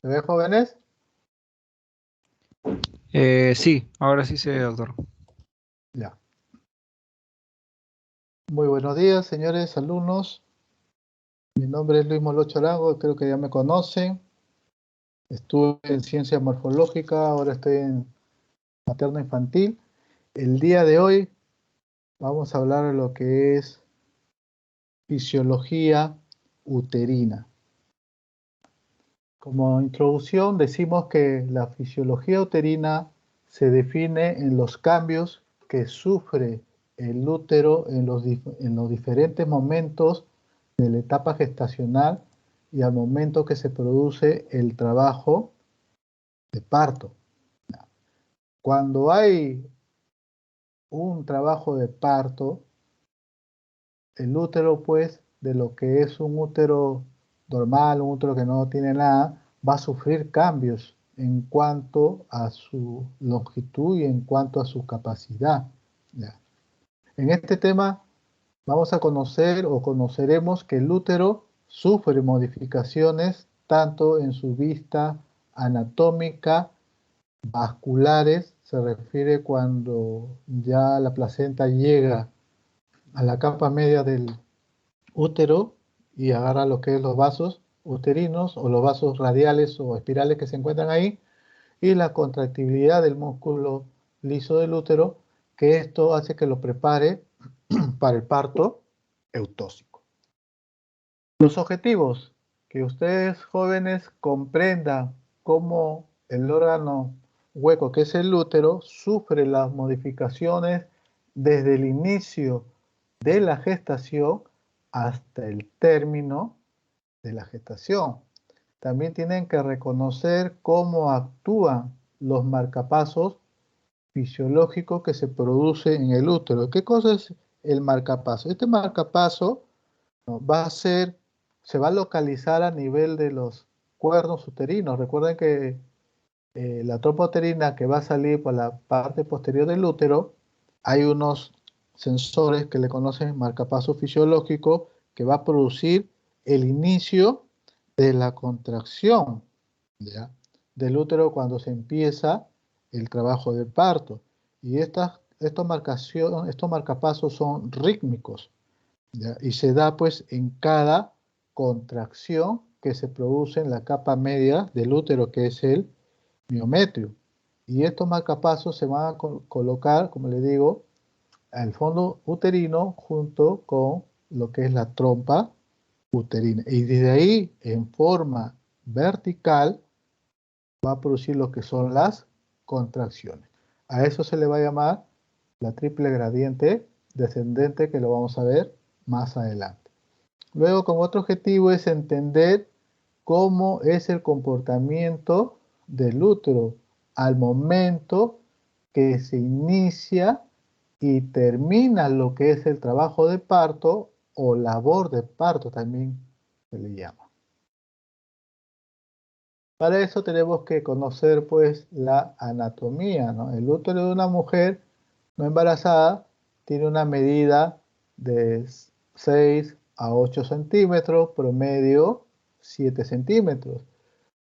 ¿Me ven, jóvenes? Sí, ahora sí sé, doctor. Ya. Muy buenos días, señores alumnos. Mi nombre es Luis Molocho Arango, creo que ya me conocen. Estuve en ciencia morfológica, ahora estoy en materno infantil. El día de hoy vamos a hablar de lo que es fisiología uterina. Como introducción decimos que la fisiología uterina se define en los cambios que sufre el útero en los diferentes momentos de la etapa gestacional y al momento que se produce el trabajo de parto. Cuando hay un trabajo de parto, el útero, pues, de lo que es un útero normal, un útero que no tiene nada, va a sufrir cambios en cuanto a su longitud y en cuanto a su capacidad. ¿Ya? En este tema vamos a conocer o conoceremos que el útero sufre modificaciones tanto en su vista anatómica, vasculares, se refiere cuando ya la placenta llega a la capa media del útero y agarra lo que es los vasos uterinos o los vasos radiales o espirales que se encuentran ahí y la contractibilidad del músculo liso del útero, que esto hace que lo prepare para el parto eutóxico. Los objetivos, que ustedes jóvenes comprendan cómo el órgano hueco que es el útero sufre las modificaciones desde el inicio de la gestación hasta el término de la gestación. También tienen que reconocer cómo actúan los marcapasos fisiológicos que se producen en el útero. ¿Qué cosa es el marcapaso? Este marcapaso, ¿no?, se va a localizar a nivel de los cuernos uterinos. Recuerden que la trompa uterina que va a salir por la parte posterior del útero, hay unos sensores que le conocen marcapaso fisiológico que va a producir el inicio de la contracción, ¿ya?, del útero cuando se empieza el trabajo de parto. Y estos marcapasos son rítmicos, ¿ya?, y se da pues en cada contracción que se produce en la capa media del útero, que es el miometrio. Y estos marcapasos se van a colocar, como le digo, al fondo uterino junto con lo que es la trompa uterina. Y desde ahí, en forma vertical, va a producir lo que son las contracciones. A eso se le va a llamar la triple gradiente descendente, que lo vamos a ver más adelante. Luego, como otro objetivo es entender cómo es el comportamiento del útero al momento que se inicia y termina lo que es el trabajo de parto o labor de parto, también se le llama. Para eso tenemos que conocer pues la anatomía, ¿no? El útero de una mujer no embarazada tiene una medida de 6 a 8 centímetros, promedio 7 centímetros.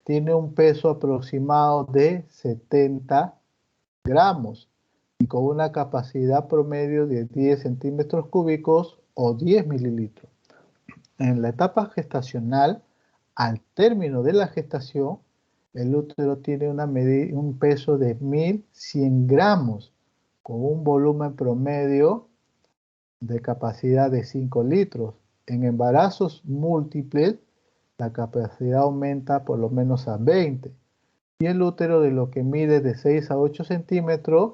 Tiene un peso aproximado de 70 gramos y con una capacidad promedio de 10 centímetros cúbicos o 10 mililitros. En la etapa gestacional, al término de la gestación, el útero tiene un peso de 1100 gramos, con un volumen promedio de capacidad de 5 litros. En embarazos múltiples, la capacidad aumenta por lo menos a 20. Y el útero, de lo que mide de 6 a 8 centímetros,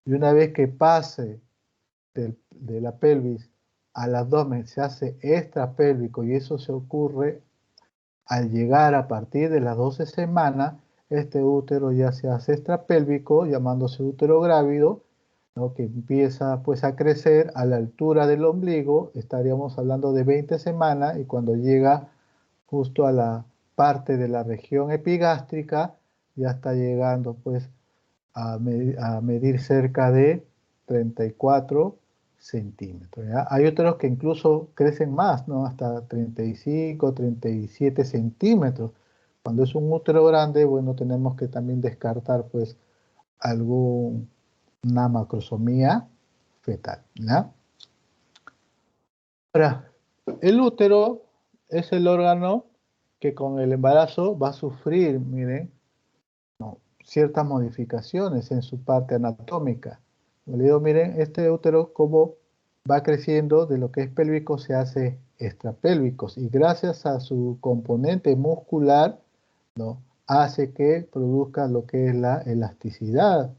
y una vez que pase de la pelvis al abdomen, se hace extrapélvico, y eso se ocurre al llegar a partir de las 12 semanas. Este útero ya se hace extrapélvico, llamándose útero grávido, ¿no?, que empieza pues a crecer a la altura del ombligo. Estaríamos hablando de 20 semanas, y cuando llega justo a la parte de la región epigástrica, ya está llegando pues a medir cerca de 34 centímetros. ¿Ya? Hay otros que incluso crecen más, ¿no?, hasta 35, 37 centímetros. Cuando es un útero grande, bueno, tenemos que también descartar pues alguna macrosomía fetal, ¿ya? Ahora, el útero es el órgano que con el embarazo va a sufrir, miren, ciertas modificaciones en su parte anatómica. Le digo, miren, este útero cómo va creciendo de lo que es pélvico se hace extrapélvicos y gracias a su componente muscular, ¿no? Hace que produzca lo que es la elasticidad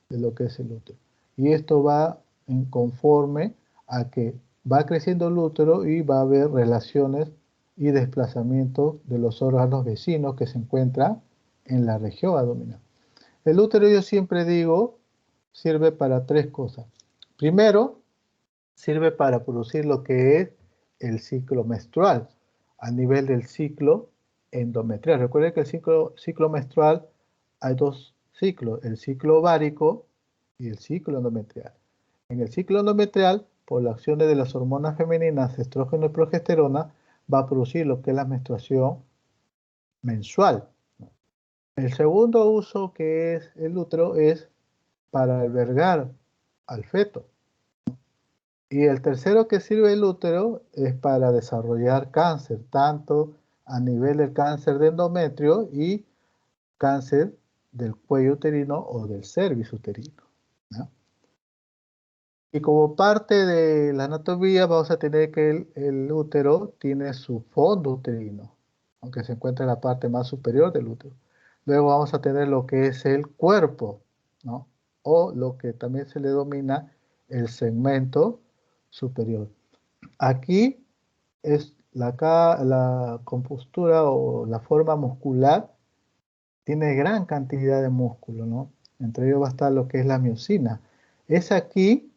de lo que es el útero. Y esto va en conforme a que va creciendo el útero y va a haber relaciones y desplazamientos de los órganos vecinos que se encuentran en la región abdominal. El útero, yo siempre digo, sirve para tres cosas. Primero, sirve para producir lo que es el ciclo menstrual a nivel del ciclo endometrial. Recuerden que el ciclo menstrual hay dos ciclos, el ciclo ovárico y el ciclo endometrial. En el ciclo endometrial, por las acciones de las hormonas femeninas, estrógeno y progesterona, va a producir lo que es la menstruación mensual. El segundo uso que es el útero es para albergar al feto. Y el tercero que sirve el útero es para desarrollar cáncer, tanto a nivel del cáncer de endometrio y cáncer del cuello uterino o del cervix uterino, ¿no? Y como parte de la anatomía vamos a tener que el útero tiene su fondo uterino, aunque se encuentra en la parte más superior del útero. Luego vamos a tener lo que es el cuerpo, ¿no? O lo que también se le denomina el segmento superior. Aquí es la compostura o la forma muscular tiene gran cantidad de músculo, ¿no? Entre ellos va a estar lo que es la miocina. Es aquí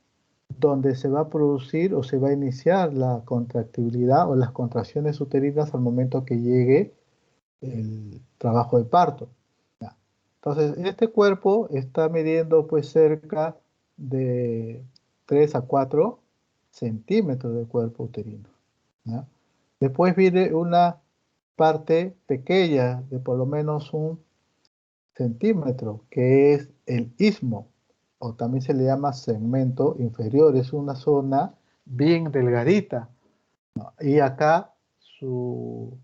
donde se va a producir o se va a iniciar la contractibilidad o las contracciones uterinas al momento que llegue el trabajo de parto. ¿Ya? Entonces, este cuerpo está midiendo pues cerca de 3 a 4 centímetros de cuerpo uterino. ¿Ya? Después viene una parte pequeña de por lo menos 1 centímetro, que es el istmo, o también se le llama segmento inferior. Es una zona bien delgadita, ¿no? Y acá su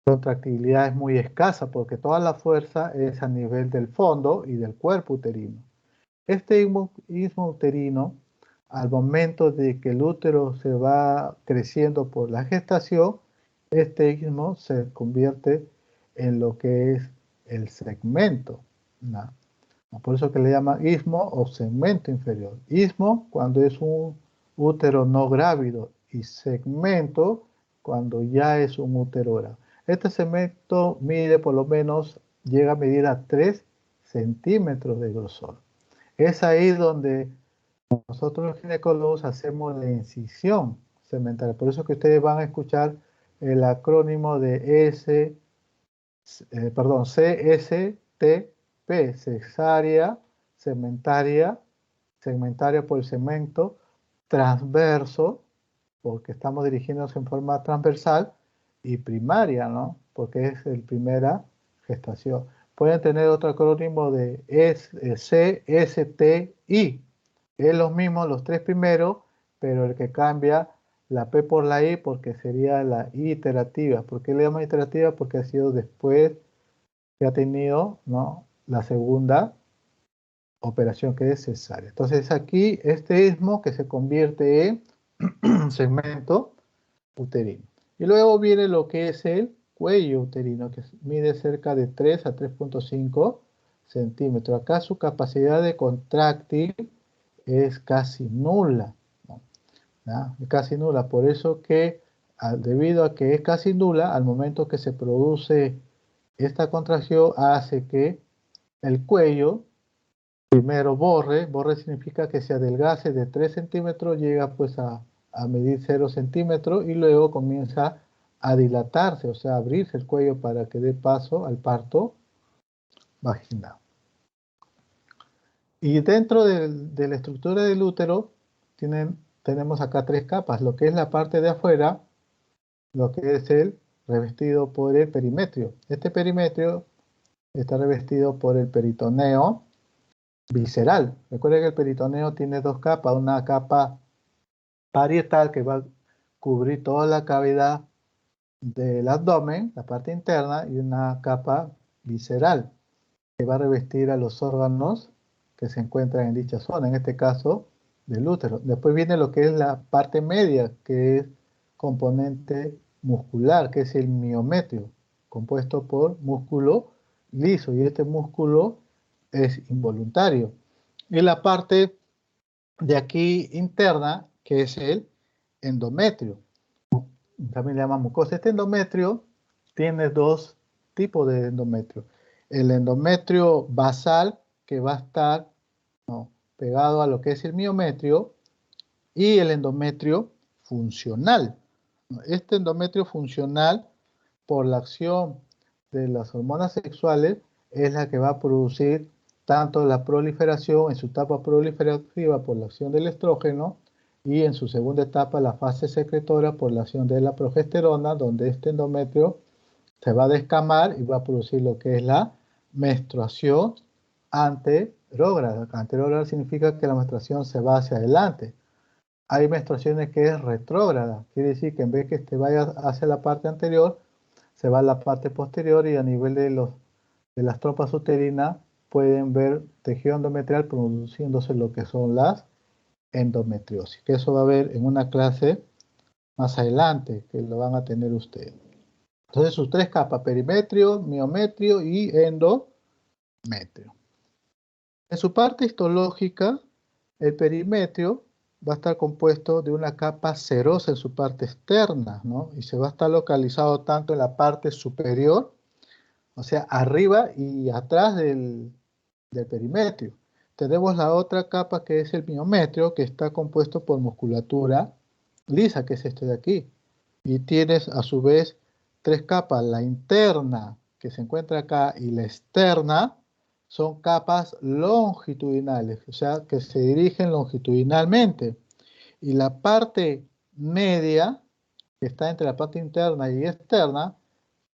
contractibilidad es muy escasa porque toda la fuerza es a nivel del fondo y del cuerpo uterino. Este istmo uterino, al momento de que el útero se va creciendo por la gestación, este istmo se convierte en lo que es el segmento, ¿no? Por eso que le llaman istmo o segmento inferior. Istmo cuando es un útero no grávido y segmento cuando ya es un útero grávido. Este segmento mide por lo menos, llega a medir a 3 centímetros de grosor. Es ahí donde nosotros los ginecólogos hacemos la incisión segmental. Por eso que ustedes van a escuchar el acrónimo de CSTP, cesárea, segmentaria, segmentaria por el segmento, transverso, porque estamos dirigiéndonos en forma transversal, y primaria, ¿no? Porque es la primera gestación. Pueden tener otro acrónimo de CSTI. Es lo mismo los tres primeros, pero el que cambia la P por la I porque sería la iterativa. ¿Por qué le llaman iterativa? Porque ha sido después que ha tenido, ¿no?, la segunda operación que es cesárea. Entonces aquí este istmo que se convierte en segmento uterino. Y luego viene lo que es el cuello uterino, que mide cerca de 3 a 3.5 centímetros. Acá su capacidad de contráctil es casi nula, ¿no? ¿Ya? Es casi nula. Por eso que, debido a que es casi nula, al momento que se produce esta contracción, hace que el cuello primero borre significa que se adelgace de 3 centímetros, llega pues a medir 0 centímetros y luego comienza a dilatarse, o sea, abrirse el cuello para que dé paso al parto vaginal. Y dentro de la estructura del útero tenemos acá tres capas, lo que es la parte de afuera, lo que es el revestido por el perimetrio. Este perimetrio está revestido por el peritoneo visceral. Recuerden que el peritoneo tiene dos capas, una capa parietal que va a cubrir toda la cavidad del abdomen, la parte interna, y una capa visceral que va a revestir a los órganos que se encuentran en dicha zona, en este caso del útero. Después viene lo que es la parte media, que es componente muscular, que es el miometrio, compuesto por músculo liso, y este músculo es involuntario. Y la parte de aquí interna, que es el endometrio, también le llaman mucosa. Este endometrio tiene dos tipos de endometrio. El endometrio basal, que va a estar pegado a lo que es el miometrio, y el endometrio funcional. Este endometrio funcional, por la acción de las hormonas sexuales, es la que va a producir tanto la proliferación en su etapa proliferativa por la acción del estrógeno, y en su segunda etapa la fase secretora por la acción de la progesterona, donde este endometrio se va a descamar y va a producir lo que es la menstruación anterógrada. Anterógrada significa que la menstruación se va hacia adelante. Hay menstruaciones que es retrógrada, quiere decir que en vez que te vaya hacia la parte anterior, se va a la parte posterior, y a nivel de las trompas uterinas pueden ver tejido endometrial produciéndose lo que son las endometriosis, que eso va a ver en una clase más adelante, que lo van a tener ustedes. Entonces sus tres capas: perimetrio, miometrio y endometrio. En su parte histológica, el perimetrio va a estar compuesto de una capa serosa en su parte externa, ¿no? Y se va a estar localizado tanto en la parte superior, o sea, arriba y atrás del perimetrio. Tenemos la otra capa, que es el miometrio, que está compuesto por musculatura lisa, que es este de aquí. Y tienes a su vez tres capas: la interna, que se encuentra acá, y la externa. Son capas longitudinales, o sea, que se dirigen longitudinalmente. Y la parte media, que está entre la parte interna y externa,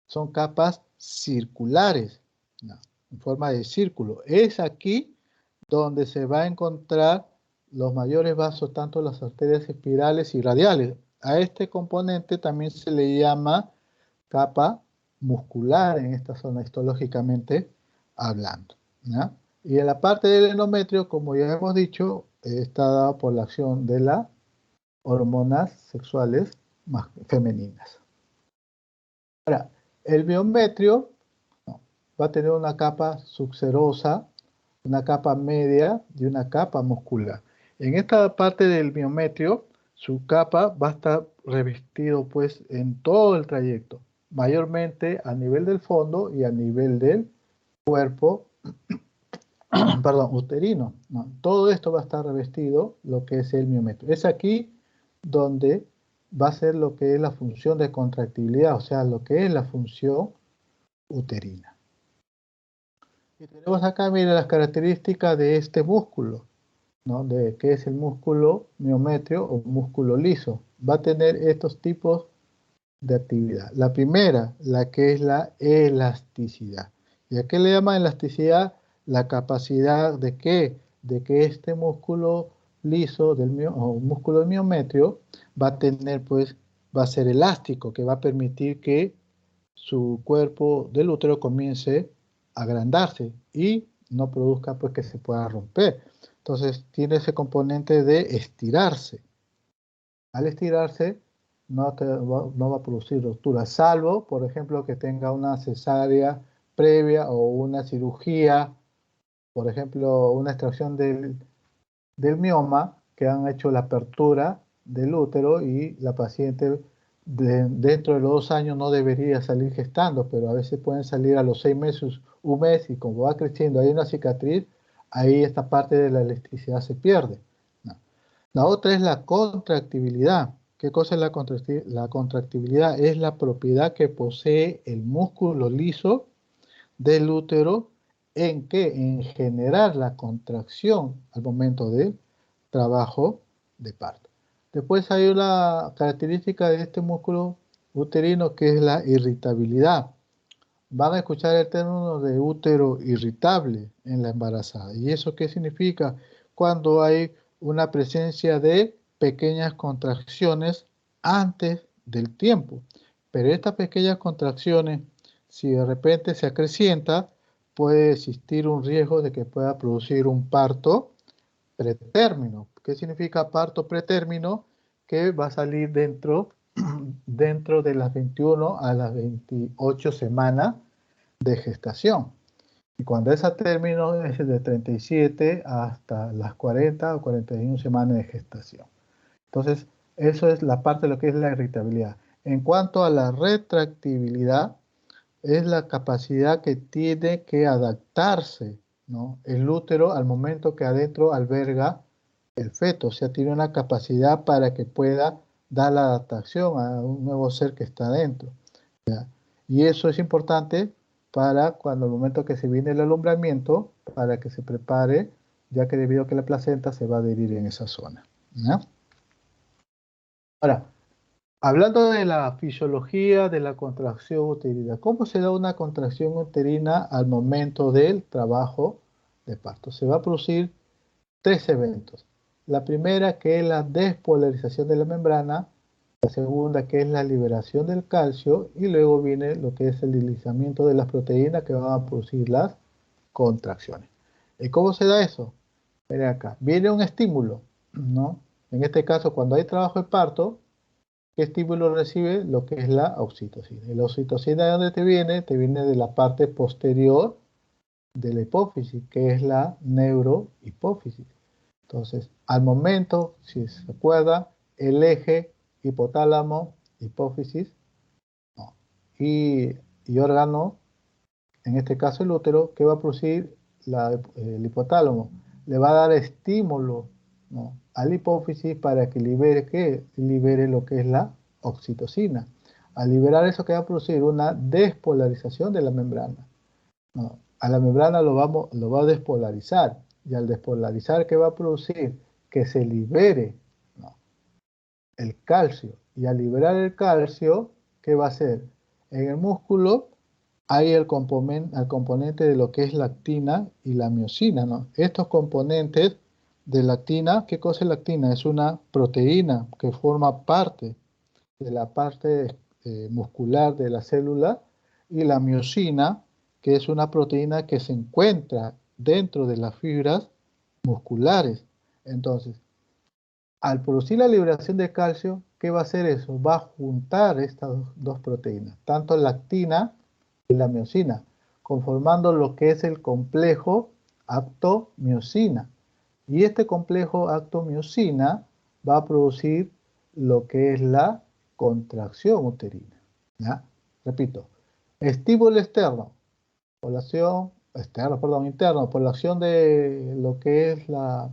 son capas circulares, ¿no?, en forma de círculo. Es aquí donde se va a encontrar los mayores vasos, tanto las arterias espirales y radiales. A este componente también se le llama capa muscular en esta zona histológicamente hablando, ¿no? Y en la parte del endometrio, como ya hemos dicho, está dado por la acción de las hormonas sexuales femeninas. Ahora, el miometrio, ¿no?, va a tener una capa subserosa, una capa media y una capa muscular. En esta parte del miometrio, su capa va a estar revestido pues en todo el trayecto, mayormente a nivel del fondo y a nivel del cuerpo, perdón, uterino, ¿no? Todo esto va a estar revestido, lo que es el miometrio. Es aquí donde va a ser lo que es la función de contractibilidad, o sea, lo que es la función uterina. Y tenemos acá, miren, las características de este músculo, ¿no?, de que es el músculo miometrio o músculo liso. Va a tener estos tipos de actividad. La primera, la que es la elasticidad. ¿Y a qué le llaman elasticidad? La capacidad de que este músculo liso o músculo del miometrio va a tener, pues, va a ser elástico, que va a permitir que su cuerpo del útero comience a agrandarse y no produzca, pues, que se pueda romper. Entonces tiene ese componente de estirarse. Al estirarse no va a producir ruptura, salvo, por ejemplo, que tenga una cesárea previa o una cirugía, por ejemplo, una extracción del mioma, que han hecho la apertura del útero y la paciente dentro de los 2 años no debería salir gestando, pero a veces pueden salir a los 6 meses, un mes, y como va creciendo hay una cicatriz, ahí esta parte de la elasticidad se pierde, ¿no? La otra es la contractibilidad. ¿Qué cosa es la contractibilidad? La contractibilidad es la propiedad que posee el músculo liso del útero en generar la contracción al momento del trabajo de parto. Después hay una característica de este músculo uterino, que es la irritabilidad. Van a escuchar el término de útero irritable en la embarazada. ¿Y eso qué significa? Cuando hay una presencia de pequeñas contracciones antes del tiempo. Pero estas pequeñas contracciones, si de repente se acrecienta, puede existir un riesgo de que pueda producir un parto pretérmino. ¿Qué significa parto pretérmino? Que va a salir dentro de las 21 a las 28 semanas de gestación. Y cuando es a término es de 37 hasta las 40 o 41 semanas de gestación. Entonces, eso es la parte de lo que es la irritabilidad. En cuanto a la retractibilidad, es la capacidad que tiene que adaptarse, ¿no?, el útero al momento que adentro alberga el feto. O sea, tiene una capacidad para que pueda dar la adaptación a un nuevo ser que está adentro, ¿ya? Y eso es importante para cuando el momento que se viene el alumbramiento, para que se prepare, ya que debido a que la placenta se va a adherir en esa zona, ¿ya? Ahora, hablando de la fisiología de la contracción uterina, ¿cómo se da una contracción uterina al momento del trabajo de parto? Se va a producir tres eventos. La primera, que es la despolarización de la membrana; la segunda, que es la liberación del calcio; y luego viene lo que es el deslizamiento de las proteínas que van a producir las contracciones. ¿Y cómo se da eso? Miren acá, viene un estímulo, ¿no? En este caso, cuando hay trabajo de parto, ¿qué estímulo recibe? Lo que es la oxitocina. ¿Y la oxitocina de dónde te viene? Te viene de la parte posterior de la hipófisis, que es la neurohipófisis. Entonces, al momento, si se acuerda, el eje hipotálamo, hipófisis, ¿no?, y órgano, en este caso el útero, ¿qué va a producir el hipotálamo? Le va a dar estímulo, ¿no?, a la hipófisis para que libere, ¿qué? Libere lo que es la oxitocina. Al liberar eso, ¿qué va a producir? Una despolarización de la membrana, ¿no? A la membrana lo va a despolarizar. Y al despolarizar, ¿qué va a producir? Que se libere, ¿no?, el calcio. Y al liberar el calcio, ¿qué va a hacer? En el músculo hay el componente de lo que es la actina y la miosina, ¿no? Estos componentes de la actina, ¿qué cosa es la actina? Es una proteína que forma parte de la parte muscular de la célula, y la miosina, que es una proteína que se encuentra dentro de las fibras musculares. Entonces, al producir la liberación de calcio, ¿qué va a hacer eso? Va a juntar estas dos proteínas, tanto la actina y la miosina, conformando lo que es el complejo actomiosina. Y este complejo actomiosina va a producir lo que es la contracción uterina, ¿ya? Repito, estímulo externo, interno, por la acción de lo que es la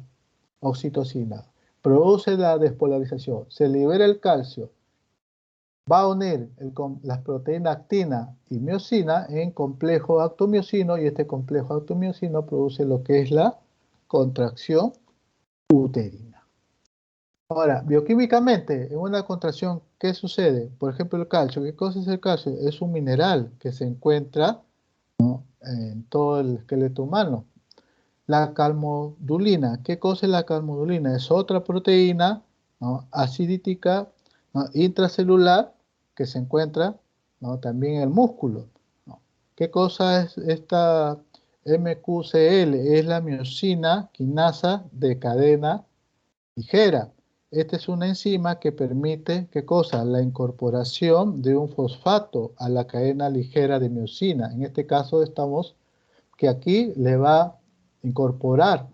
oxitocina, produce la despolarización, se libera el calcio, va a unir las proteínas actina y miosina en complejo actomiosino, y este complejo actomiosino produce lo que es la contracción uterina. Ahora, bioquímicamente, en una contracción, ¿qué sucede? Por ejemplo, el calcio. ¿Qué cosa es el calcio? Es un mineral que se encuentra, ¿no?, en todo el esqueleto humano. La calmodulina. ¿Qué cosa es la calmodulina? Es otra proteína, ¿no?, acidítica, ¿no?, intracelular, que se encuentra, ¿no?, también en el músculo, ¿no? ¿Qué cosa es esta MQCL? Es la miosina quinasa de cadena ligera. Esta es una enzima que permite, ¿qué cosa? La incorporación de un fosfato a la cadena ligera de miosina. En este caso estamos que aquí le va a incorporar.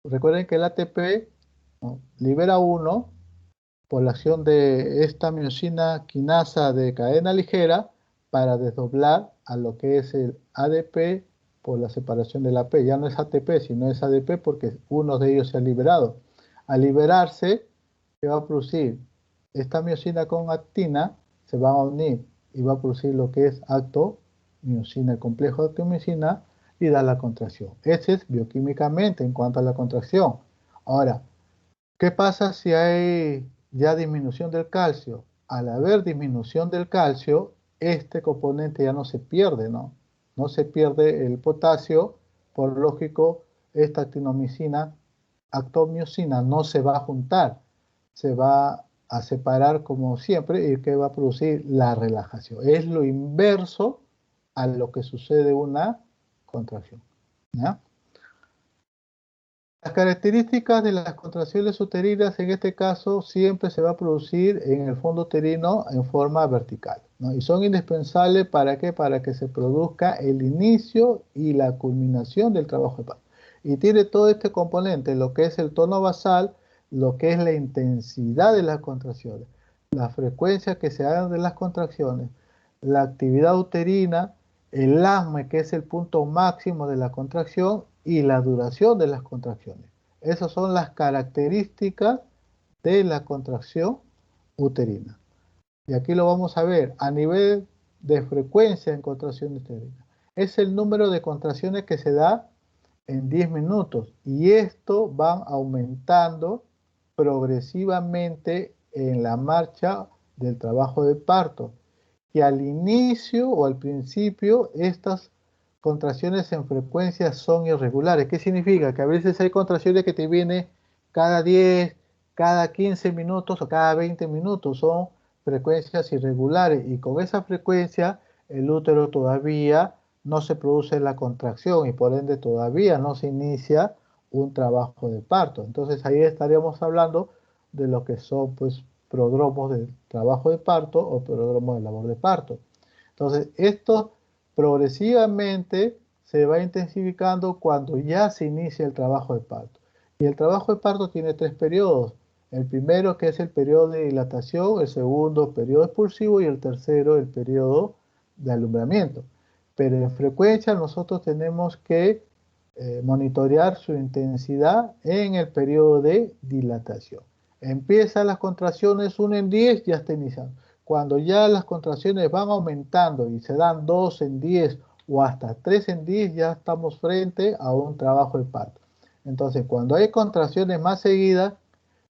Recuerden que el ATP, ¿no?, libera uno por la acción de esta miosina quinasa de cadena ligera para desdoblar a lo que es el ADP por la separación del AP. Ya no es ATP, sino es ADP porque uno de ellos se ha liberado. Al liberarse, ¿qué va a producir? Esta miosina con actina se van a unir y va a producir lo que es actomiosina, el complejo de actomiosina, y da la contracción. Ese es bioquímicamente en cuanto a la contracción. Ahora, ¿qué pasa si hay ya disminución del calcio? al haber disminución del calcio, este componente ya no se pierde, ¿no? No se pierde el potasio, por lógico, esta actinomicina, actomiosina no se va a juntar, se va a separar como siempre y que va a producir la relajación. Es lo inverso a lo que sucede una contracción, ¿ya? Las características de las contracciones uterinas en este caso siempre se va a producir en el fondo uterino en forma vertical, ¿no? Y son indispensables ¿para qué? Para que se produzca el inicio y la culminación del trabajo de parto. Y tiene todo este componente, lo que es el tono basal, lo que es la intensidad de las contracciones, la frecuencia que se hagan de las contracciones, la actividad uterina, el asme, que es el punto máximo de la contracción, y la duración de las contracciones. Esas son las características de la contracción uterina. Y aquí lo vamos a ver a nivel de frecuencia en contracción uterina. Es el número de contracciones que se da en 10 minutos y esto va aumentando progresivamente en la marcha del trabajo de parto, que al inicio o al principio estas contracciones en frecuencia son irregulares. ¿Qué significa? Que a veces hay contracciones que te vienen cada 10, cada 15 minutos o cada 20 minutos. Son frecuencias irregulares y con esa frecuencia el útero todavía no se produce la contracción y por ende todavía no se inicia un trabajo de parto. Entonces ahí estaríamos hablando de lo que son pues prodromos de trabajo de parto o prodromos de labor de parto. Entonces esto progresivamente se va intensificando cuando ya se inicia el trabajo de parto. Y el trabajo de parto tiene 3 periodos. El primero que es el periodo de dilatación, el segundo periodo expulsivo y el tercero el periodo de alumbramiento. Pero en frecuencia nosotros tenemos que monitorear su intensidad en el periodo de dilatación. Empiezan las contracciones 1 en 10, ya está iniciando. Cuando ya las contracciones van aumentando y se dan 2 en 10 o hasta 3 en 10, ya estamos frente a un trabajo de parto. Entonces, cuando hay contracciones más seguidas,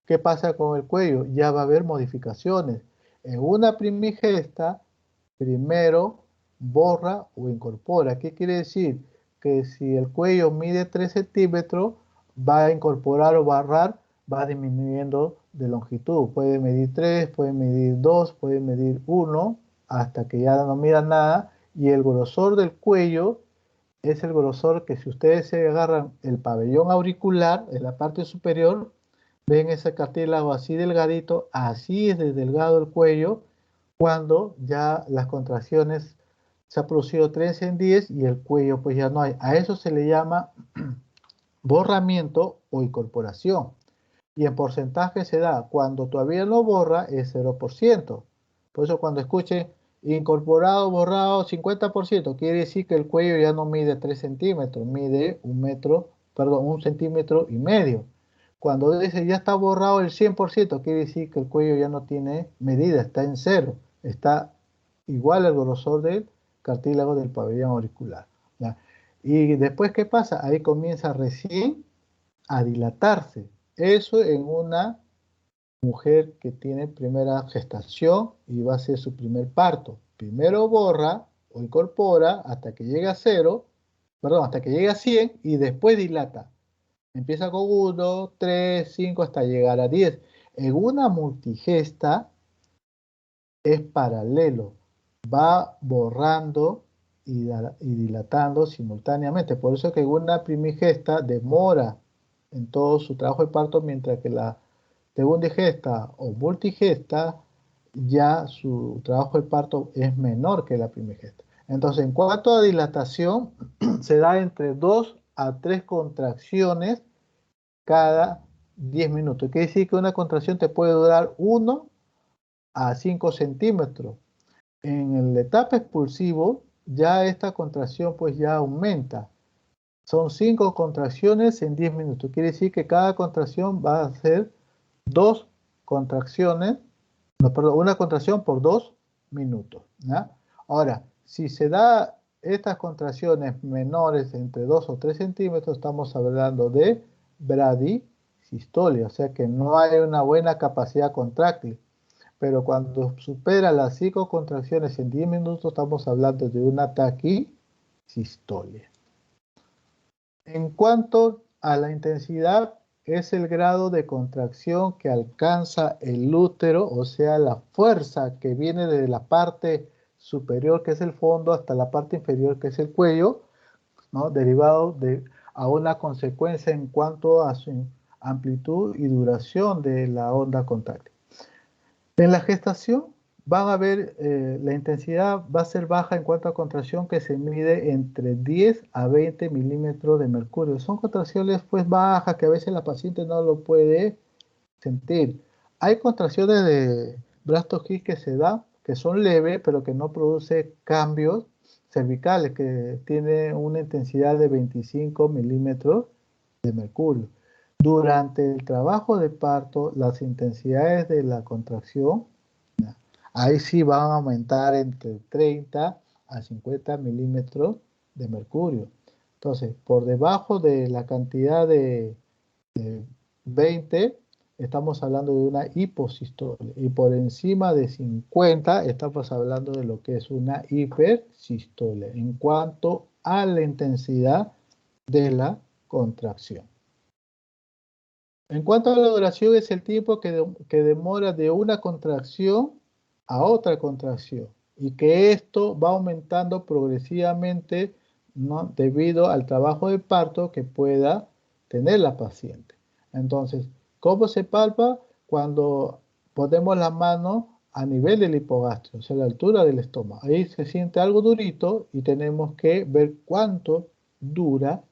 ¿qué pasa con el cuello? Ya va a haber modificaciones. En una primigesta, primero borra o incorpora. ¿Qué quiere decir? Que si el cuello mide 3 centímetros, va a incorporar o barrar, va disminuyendo de longitud. Puede medir 3, puede medir 2, puede medir 1, hasta que ya no mida nada. Y el grosor del cuello es el grosor que si ustedes se agarran el pabellón auricular en la parte superior, ven ese cartílago así delgadito, así es de delgado el cuello, cuando ya las contracciones se ha producido 3 en 10 y el cuello pues ya no hay. A eso se le llama borramiento o incorporación. Y en porcentaje se da, cuando todavía no borra es 0%. Por eso cuando escuchen incorporado, borrado, 50%, quiere decir que el cuello ya no mide 3 centímetros, mide 1 centímetro y medio. Cuando dice ya está borrado el 100%, quiere decir que el cuello ya no tiene medida, está en cero, está igual al grosor del cartílago del pabellón auricular, ¿ya? Y después, ¿qué pasa? Ahí comienza recién a dilatarse. Eso en una mujer que tiene primera gestación y va a ser su primer parto. Primero borra o incorpora hasta que llega a 0, perdón, hasta que llega a 100 y después dilata. Empieza con 1, 3, 5 hasta llegar a 10. En una multigesta es paralelo, va borrando y dilatando simultáneamente. Por eso que una primigesta demora en todo su trabajo de parto, mientras que la segunda gesta o multigesta ya su trabajo de parto es menor que la primigesta. Entonces, en cuanto a dilatación, se da entre 2 a 3 contracciones cada 10 minutos. Quiere decir que una contracción te puede durar 1 a 5 centímetros. En el etapa expulsivo, ya esta contracción pues ya aumenta. Son 5 contracciones en 10 minutos. Quiere decir que cada contracción va a ser 2 contracciones, no, perdón, una contracción por 2 minutos, ¿ya? Ahora, si se da estas contracciones menores entre 2 o 3 centímetros, estamos hablando de bradisistolia, o sea que no hay una buena capacidad contráctil. pero cuando supera las 5 contracciones en 10 minutos, estamos hablando de una taquisistolia. En cuanto a la intensidad, es el grado de contracción que alcanza el útero, o sea, la fuerza que viene de la parte superior, que es el fondo, hasta la parte inferior, que es el cuello, ¿no? Derivado a una consecuencia en cuanto a su amplitud y duración de la onda contráctil. En la gestación van a ver, la intensidad va a ser baja en cuanto a contracción, que se mide entre 10 a 20 milímetros de mercurio. Son contracciones pues bajas que a veces la paciente no lo puede sentir. Hay contracciones de Brastocvis que se dan, que son leves, pero que no produce cambios cervicales, que tiene una intensidad de 25 milímetros de mercurio. Durante el trabajo de parto, las intensidades de la contracción, ahí sí van a aumentar entre 30 a 50 milímetros de mercurio. Entonces, por debajo de la cantidad de 20, estamos hablando de una hiposistolia. Y por encima de 50, estamos hablando de lo que es una hipersistolia, en cuanto a la intensidad de la contracción. En cuanto a la duración, es el tiempo que demora de una contracción a otra contracción, y que esto va aumentando progresivamente, ¿no? Debido al trabajo de parto que pueda tener la paciente. Entonces, ¿cómo se palpa? Cuando ponemos la mano a nivel del hipogastrio, o sea, a la altura del estómago. Ahí se siente algo durito y tenemos que ver cuánto dura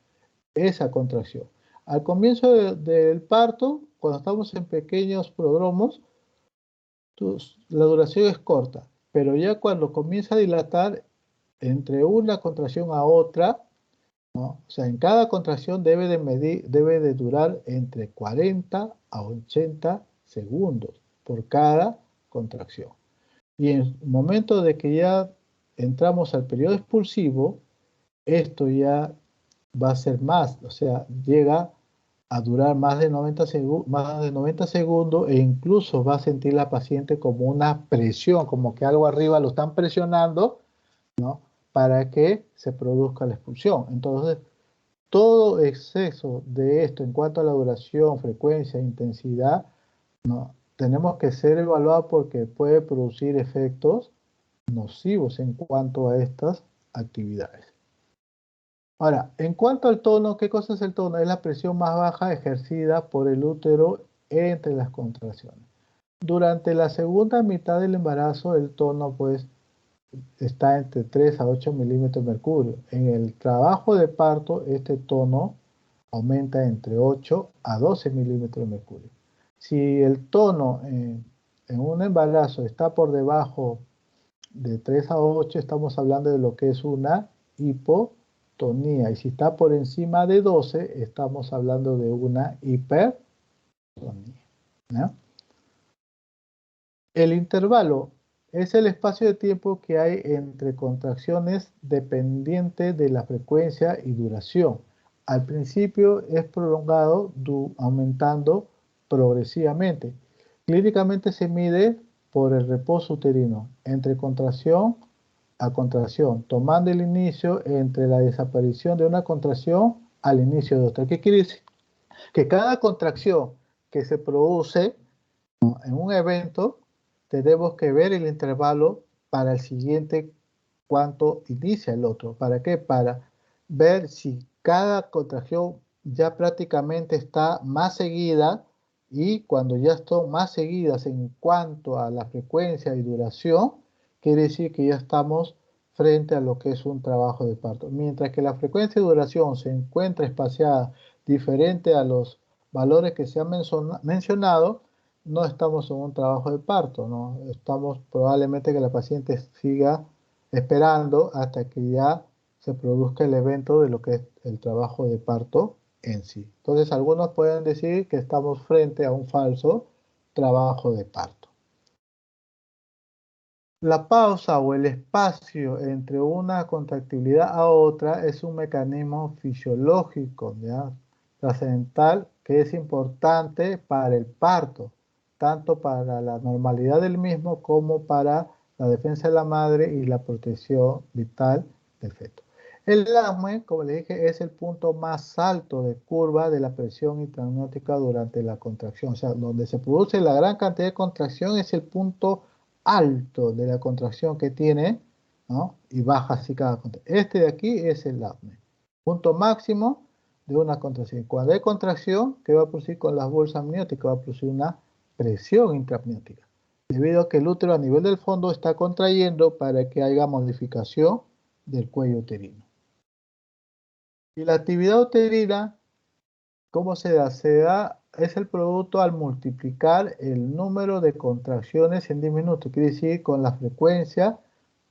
esa contracción. Al comienzo del parto, cuando estamos en pequeños prodromos, la duración es corta, pero ya cuando comienza a dilatar entre una contracción a otra, ¿no? O sea, en cada contracción debe de durar entre 40 a 80 segundos por cada contracción. Y en el momento de que ya entramos al periodo expulsivo, esto ya va a ser más, o sea, llega a durar más de 90 segundos, e incluso va a sentir la paciente como una presión, como que algo arriba lo están presionando, ¿no? Para que se produzca la expulsión. Entonces, todo exceso de esto en cuanto a la duración, frecuencia, intensidad, ¿no? Tenemos que ser evaluados porque puede producir efectos nocivos en cuanto a estas actividades. Ahora, en cuanto al tono, ¿qué cosa es el tono? Es la presión más baja ejercida por el útero entre las contracciones. Durante la segunda mitad del embarazo, el tono pues está entre 3 a 8 milímetros de mercurio. En el trabajo de parto, este tono aumenta entre 8 a 12 milímetros de mercurio. Si el tono en un embarazo está por debajo de 3 a 8, estamos hablando de lo que es una hipotonía. Y si está por encima de 12, estamos hablando de una hipertonía, ¿no? El intervalo es el espacio de tiempo que hay entre contracciones dependiente de la frecuencia y duración. Al principio es prolongado, aumentando progresivamente. Clínicamente se mide por el reposo uterino, entre contracción a contracción, tomando el inicio entre la desaparición de una contracción al inicio de otra. ¿Qué quiere decir? Que cada contracción que se produce, ¿no?, en un evento, tenemos que ver el intervalo para el siguiente, cuánto inicia el otro. ¿Para qué? Para ver si cada contracción ya prácticamente está más seguida, y cuando ya están más seguidas en cuanto a la frecuencia y duración, quiere decir que ya estamos frente a lo que es un trabajo de parto. Mientras que la frecuencia y duración se encuentra espaciada diferente a los valores que se han mencionado, no estamos en un trabajo de parto, ¿no? Estamos probablemente que la paciente siga esperando hasta que ya se produzca el evento de lo que es el trabajo de parto en sí. Entonces, algunos pueden decir que estamos frente a un falso trabajo de parto. La pausa o el espacio entre una contractibilidad a otra es un mecanismo fisiológico, ¿ya?, trascendental, que es importante para el parto, tanto para la normalidad del mismo como para la defensa de la madre y la protección vital del feto. El ASME, como les dije, es el punto más alto de curva de la presión intraamniótica durante la contracción. O sea, donde se produce la gran cantidad de contracción es el punto alto de la contracción que tiene, ¿no? Y baja así cada contracción. Este de aquí es el ASME. Punto máximo de una contracción. Cuando hay contracción, ¿qué va a producir con las bolsas amnióticas? Va a producir una presión intraamniótica, debido a que el útero a nivel del fondo está contrayendo para que haya modificación del cuello uterino. Y la actividad uterina, ¿cómo se da? Se da, es el producto al multiplicar el número de contracciones en 10 minutos, quiere decir con la frecuencia,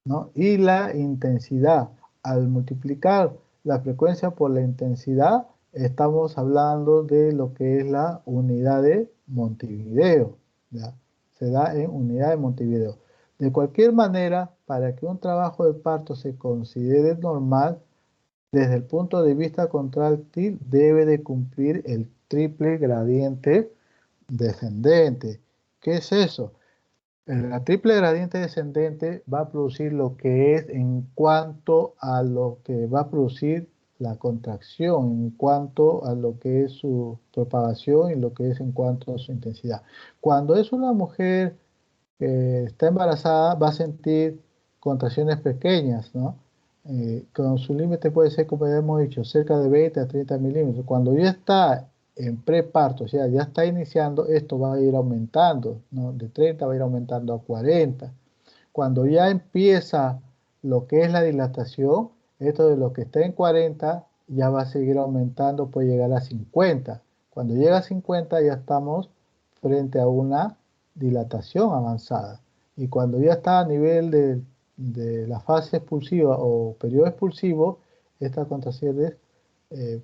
¿no? Y la intensidad. Al multiplicar la frecuencia por la intensidad, estamos hablando de lo que es la unidad de Montevideo, ¿ya? Se da en unidad de Montevideo. De cualquier manera, para que un trabajo de parto se considere normal, desde el punto de vista contráctil, debe de cumplir el triple gradiente descendente. ¿Qué es eso? La triple gradiente descendente va a producir lo que es en cuanto a lo que va a producir la contracción, en cuanto a lo que es su propagación y lo que es en cuanto a su intensidad. Cuando es una mujer que está embarazada, va a sentir contracciones pequeñas, ¿no? Con su límite puede ser, como ya hemos dicho, cerca de 20 a 30 milímetros. Cuando ya está en preparto, o sea, ya está iniciando, esto va a ir aumentando, ¿no? De 30 va a ir aumentando a 40. Cuando ya empieza lo que es la dilatación, esto de lo que está en 40 ya va a seguir aumentando, puede llegar a 50. Cuando llega a 50 ya estamos frente a una dilatación avanzada. Y cuando ya está a nivel de la fase expulsiva o periodo expulsivo, estas contracciones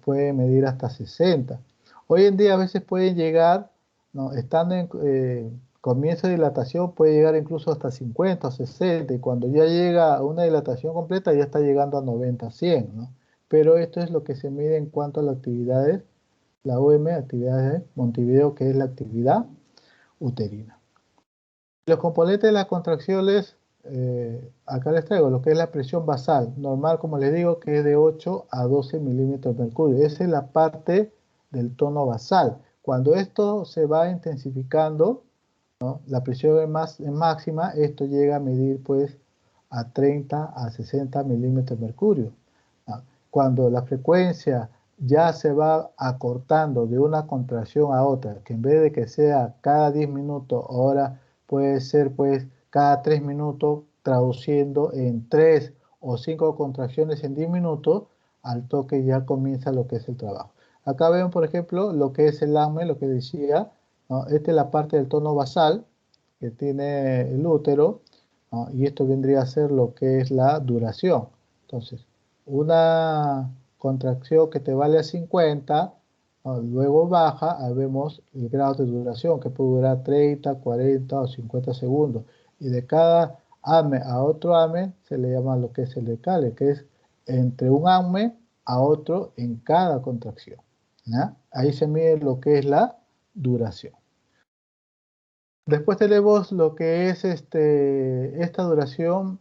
pueden medir hasta 60. Hoy en día a veces pueden llegar, ¿no? Estando en comienzo de dilatación, puede llegar incluso hasta 50 o 60, y cuando ya llega a una dilatación completa ya está llegando a 90, 100, ¿no? Pero esto es lo que se mide en cuanto a las actividades, la OM, actividades de Montevideo, que es la actividad uterina. Los componentes de las contracciones, acá les traigo lo que es la presión basal, normal, como les digo, que es de 8 a 12 milímetros de mercurio. Esa es la parte del tono basal. Cuando esto se va intensificando, ¿no? La presión es máxima, esto llega a medir pues a 30 a 60 milímetros de mercurio. ¿No? Cuando la frecuencia ya se va acortando de una contracción a otra, que en vez de que sea cada 10 minutos, ahora puede ser pues cada 3 minutos, traduciendo en 3 o 5 contracciones en 10 minutos, al toque ya comienza lo que es el trabajo. Acá ven, por ejemplo, lo que es el AME, lo que decía, ¿no? Esta es la parte del tono basal que tiene el útero, ¿no? Y esto vendría a ser lo que es la duración. Entonces, una contracción que te vale a 50, ¿no? Luego baja, ahí vemos el grado de duración, que puede durar 30, 40 o 50 segundos. Y de cada AME a otro AME se le llama lo que es el decale, que es entre un AME a otro en cada contracción, ¿no? Ahí se mide lo que es la duración. Después tenemos lo que es esta duración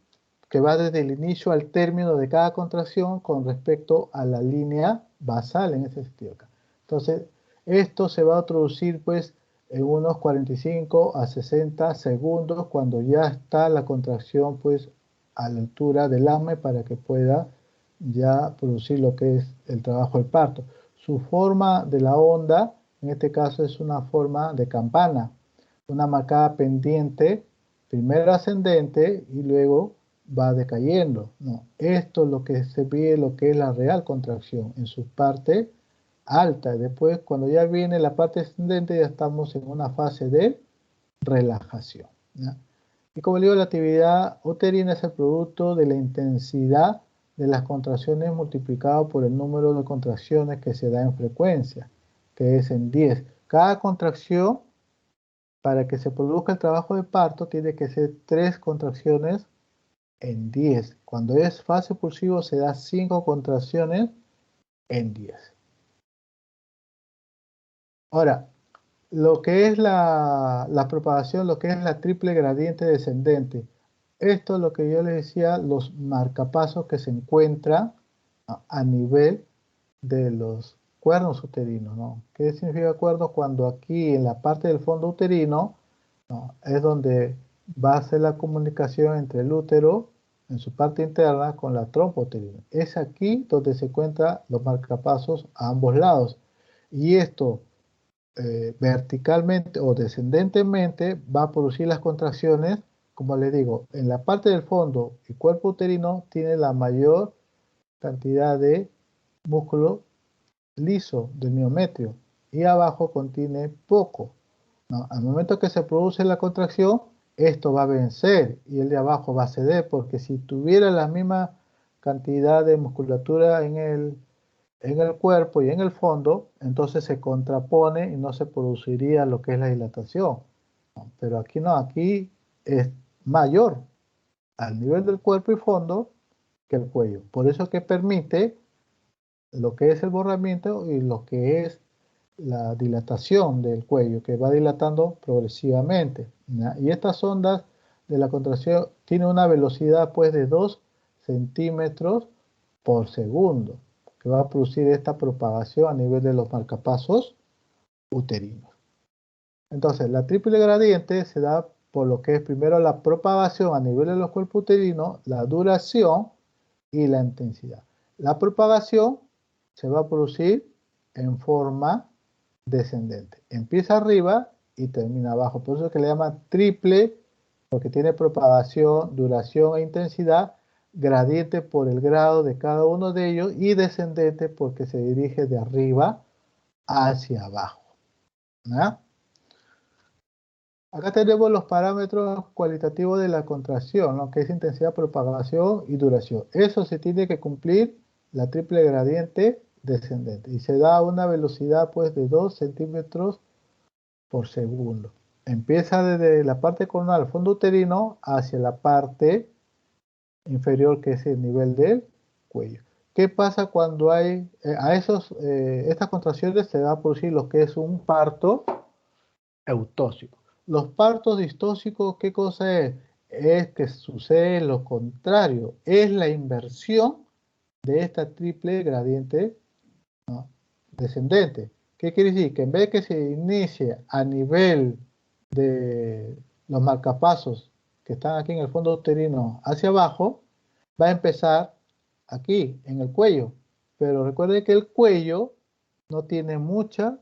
que va desde el inicio al término de cada contracción con respecto a la línea basal en ese sentido acá. Entonces, esto se va a introducir pues en unos 45 a 60 segundos cuando ya está la contracción pues a la altura del AME para que pueda ya producir lo que es el trabajo del parto. Su forma de la onda, en este caso, es una forma de campana, una marcada pendiente, primero ascendente y luego va decayendo. No, esto es lo que se pide, lo que es la real contracción en su parte alta. Y después, cuando ya viene la parte ascendente, ya estamos en una fase de relajación, ¿ya? Y como digo, la actividad uterina es el producto de la intensidad de las contracciones multiplicado por el número de contracciones que se da en frecuencia, que es en 10. Cada contracción, para que se produzca el trabajo de parto, tiene que ser 3 contracciones en 10. Cuando es fase expulsivo se da 5 contracciones en 10. Ahora, lo que es la propagación, lo que es la triple gradiente descendente. Esto es lo que yo les decía, los marcapasos que se encuentran a nivel de los cuernos uterinos, ¿no? ¿Qué significa cuernos? Cuando aquí en la parte del fondo uterino, ¿no?, es donde va a ser la comunicación entre el útero en su parte interna con la trompa uterina. Es aquí donde se encuentran los marcapasos a ambos lados. Y esto verticalmente o descendentemente va a producir las contracciones, como les digo, en la parte del fondo el cuerpo uterino tiene la mayor cantidad de músculo liso del miometrio y abajo contiene poco, ¿no? Al momento que se produce la contracción, esto va a vencer y el de abajo va a ceder, porque si tuviera la misma cantidad de musculatura en el cuerpo y en el fondo, entonces se contrapone y no se produciría lo que es la dilatación, ¿no? Pero aquí no, aquí es mayor al nivel del cuerpo y fondo que el cuello. Por eso que permite lo que es el borramiento y lo que es la dilatación del cuello, que va dilatando progresivamente, ¿ya? Y estas ondas de la contracción tienen una velocidad pues de 2 centímetros por segundo, que va a producir esta propagación a nivel de los marcapasos uterinos. Entonces, la triple gradiente se da por lo que es primero la propagación a nivel de los cuerpos uterinos, la duración y la intensidad. La propagación se va a producir en forma descendente. Empieza arriba y termina abajo. Por eso es que le llaman triple, porque tiene propagación, duración e intensidad, gradiente por el grado de cada uno de ellos y descendente porque se dirige de arriba hacia abajo, ¿no? Acá tenemos los parámetros cualitativos de la contracción, ¿no?, que es intensidad, propagación y duración. Eso se tiene que cumplir la triple gradiente descendente y se da a una velocidad pues de 2 centímetros por segundo. Empieza desde la parte coronal, fondo uterino, hacia la parte inferior, que es el nivel del cuello. ¿Qué pasa cuando hay estas contracciones? Se va a producir lo que es un parto eutóxico. Los partos distóxicos, ¿qué cosa es? Es que sucede lo contrario, es la inversión de esta triple gradiente, ¿no?, descendente. ¿Qué quiere decir? Que en vez de que se inicie a nivel de los marcapasos que están aquí en el fondo uterino hacia abajo, va a empezar aquí, en el cuello. Pero recuerde que el cuello no tiene mucha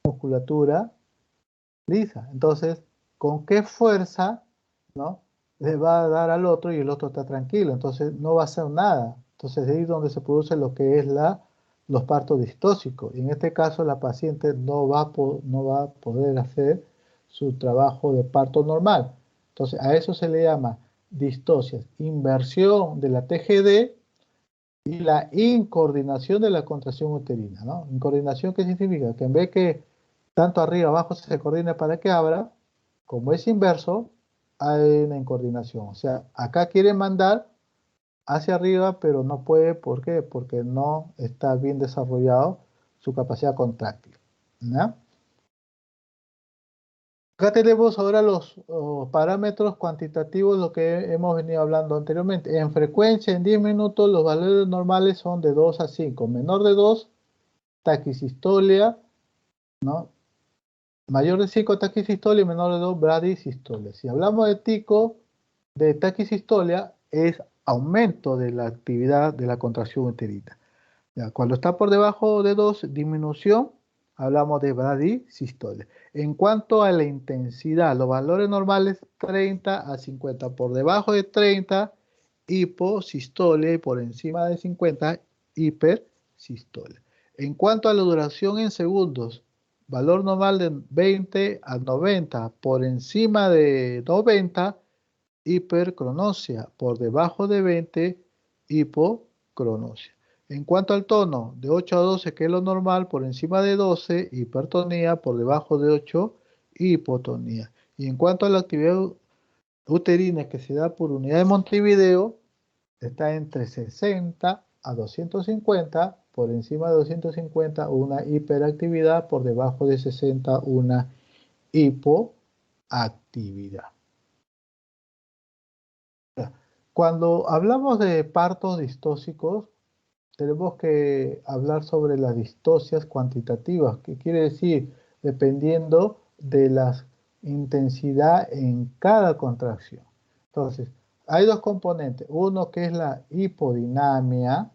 musculatura lisa. Entonces, ¿con qué fuerza, no, le va a dar al otro y el otro está tranquilo? Entonces, no va a hacer nada. Entonces, ahí es donde se produce lo que es los partos distóxicos. Y en este caso, la paciente no va a poder hacer su trabajo de parto normal. Entonces, a eso se le llama distocias, inversión de la TGD y la incoordinación de la contracción uterina, ¿no? Incoordinación, ¿qué significa? Que en vez que tanto arriba abajo se coordine para que abra, como es inverso, hay una incoordinación. O sea, acá quiere mandar hacia arriba, pero no puede. ¿Por qué? Porque no está bien desarrollado su capacidad contráctil, ¿no? Acá tenemos ahora los parámetros cuantitativos, lo que hemos venido hablando anteriormente. En frecuencia, en 10 minutos, los valores normales son de 2 a 5. Menor de 2, taquisistolia, ¿no? Mayor de 5, taquisistolia, y menor de 2, bradisistolia. Si hablamos de tico, de taquisistolia, es aumento de la actividad de la contracción uterina. Ya, cuando está por debajo de 2, disminución, hablamos de bradisistolia. En cuanto a la intensidad, los valores normales 30 a 50. Por debajo de 30, hiposistolia, y por encima de 50, hipersistolia. En cuanto a la duración en segundos, valor normal de 20 a 90. Por encima de 90, hipercronosia. Por debajo de 20, hipocronosia. En cuanto al tono, de 8 a 12, que es lo normal, por encima de 12, hipertonía, por debajo de 8, hipotonía. Y en cuanto a la actividad uterina que se da por unidad de Montevideo, está entre 60 a 250, por encima de 250 una hiperactividad, por debajo de 60 una hipoactividad. Cuando hablamos de partos distóxicos, tenemos que hablar sobre las distocias cuantitativas, que quiere decir dependiendo de la intensidad en cada contracción. Entonces, hay dos componentes. Uno que es la hipodinamia,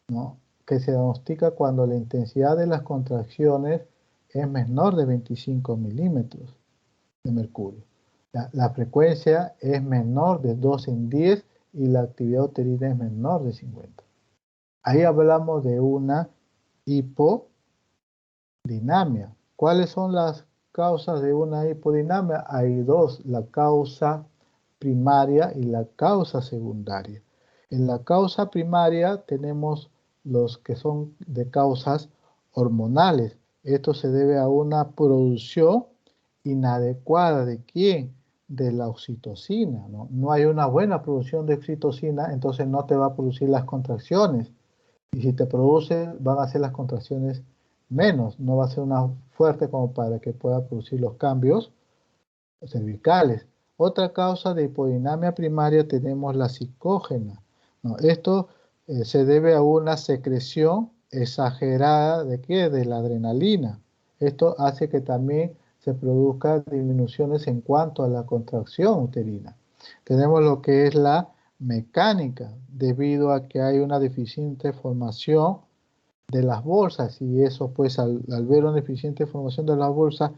¿no?, que se diagnostica cuando la intensidad de las contracciones es menor de 25 milímetros de mercurio. La frecuencia es menor de 2 en 10 y la actividad uterina es menor de 50. Ahí hablamos de una hipodinamia. ¿Cuáles son las causas de una hipodinamia? Hay dos, la causa primaria y la causa secundaria. En la causa primaria tenemos los que son de causas hormonales. Esto se debe a una producción inadecuada ¿de quién? De la oxitocina, ¿no? No hay una buena producción de oxitocina, entonces no te va a producir las contracciones. Y si te produce, van a ser las contracciones menos, no va a ser una fuerte como para que pueda producir los cambios cervicales. Otra causa de hipodinamia primaria tenemos la psicógena, ¿no? Esto se debe a una secreción exagerada ¿de qué? De la adrenalina. Esto hace que también se produzcan disminuciones en cuanto a la contracción uterina. Tenemos lo que es la mecánica, debido a que hay una deficiente formación de las bolsas, y eso pues al ver una deficiente formación de las bolsas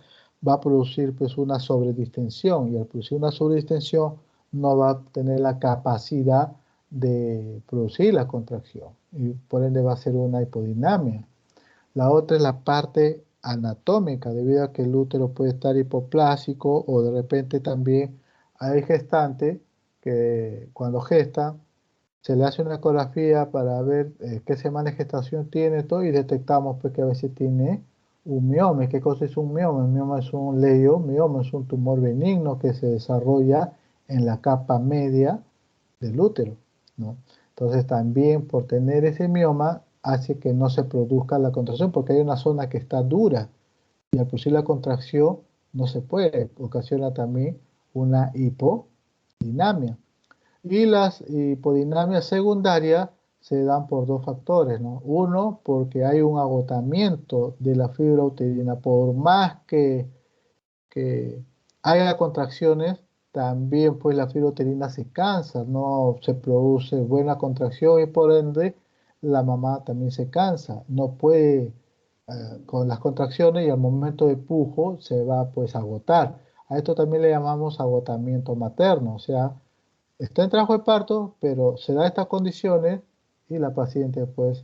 va a producir pues una sobredistensión, y al producir una sobredistensión no va a tener la capacidad de producir la contracción y por ende va a ser una hipodinamia. La otra es la parte anatómica, debido a que el útero puede estar hipoplásico o de repente también hay gestantes que cuando gestan se le hace una ecografía para ver qué semana de gestación tiene todo y detectamos pues, que a veces tiene un mioma. ¿Qué cosa es un mioma? El mioma es un mioma es un tumor benigno que se desarrolla en la capa media del útero, ¿no? Entonces también por tener ese mioma hace que no se produzca la contracción porque hay una zona que está dura y al producir la contracción no se puede, ocasiona también una hipodinamia. Y las hipodinamias secundarias se dan por dos factores, ¿no? Uno, porque hay un agotamiento de la fibra uterina. Por más que haya contracciones, también pues la fibra uterina se cansa, no se produce buena contracción y por ende la mamá también se cansa. No puede con las contracciones y al momento de pujo se va pues a agotar. A esto también le llamamos agotamiento materno, o sea, está en trabajo de parto, pero se da estas condiciones y la paciente pues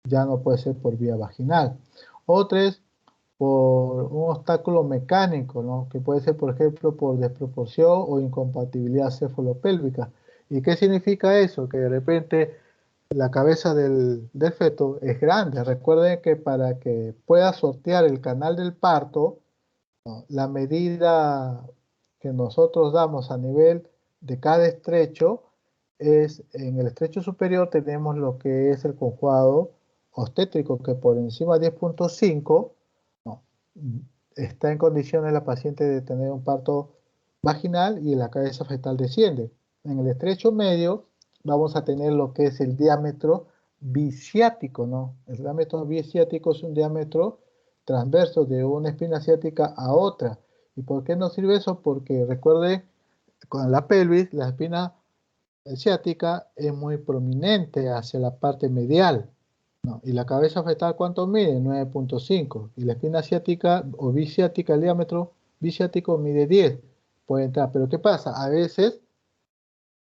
ya no puede ser por vía vaginal. Otra es por un obstáculo mecánico, ¿no? Que puede ser, por ejemplo, por desproporción o incompatibilidad cefalopélvica. ¿Y qué significa eso? Que de repente la cabeza del feto es grande. Recuerden que para que pueda sortear el canal del parto, ¿no?, la medida que nosotros damos a nivel de cada estrecho es, en el estrecho superior tenemos lo que es el conjugado obstétrico, que por encima de 10.5, ¿no?, está en condiciones la paciente de tener un parto vaginal y la cabeza fetal desciende. En el estrecho medio vamos a tener lo que es el diámetro biciático, ¿no? El diámetro biciático es un diámetro transverso de una espina ciática a otra. ¿Y por qué nos sirve eso? Porque recuerde, con la pelvis, la espina ciática es muy prominente hacia la parte medial, ¿no? Y la cabeza fetal, ¿cuánto mide? 9.5. Y la espina ciática o biciática, el diámetro biciático mide 10. Puede entrar. Pero ¿qué pasa? A veces,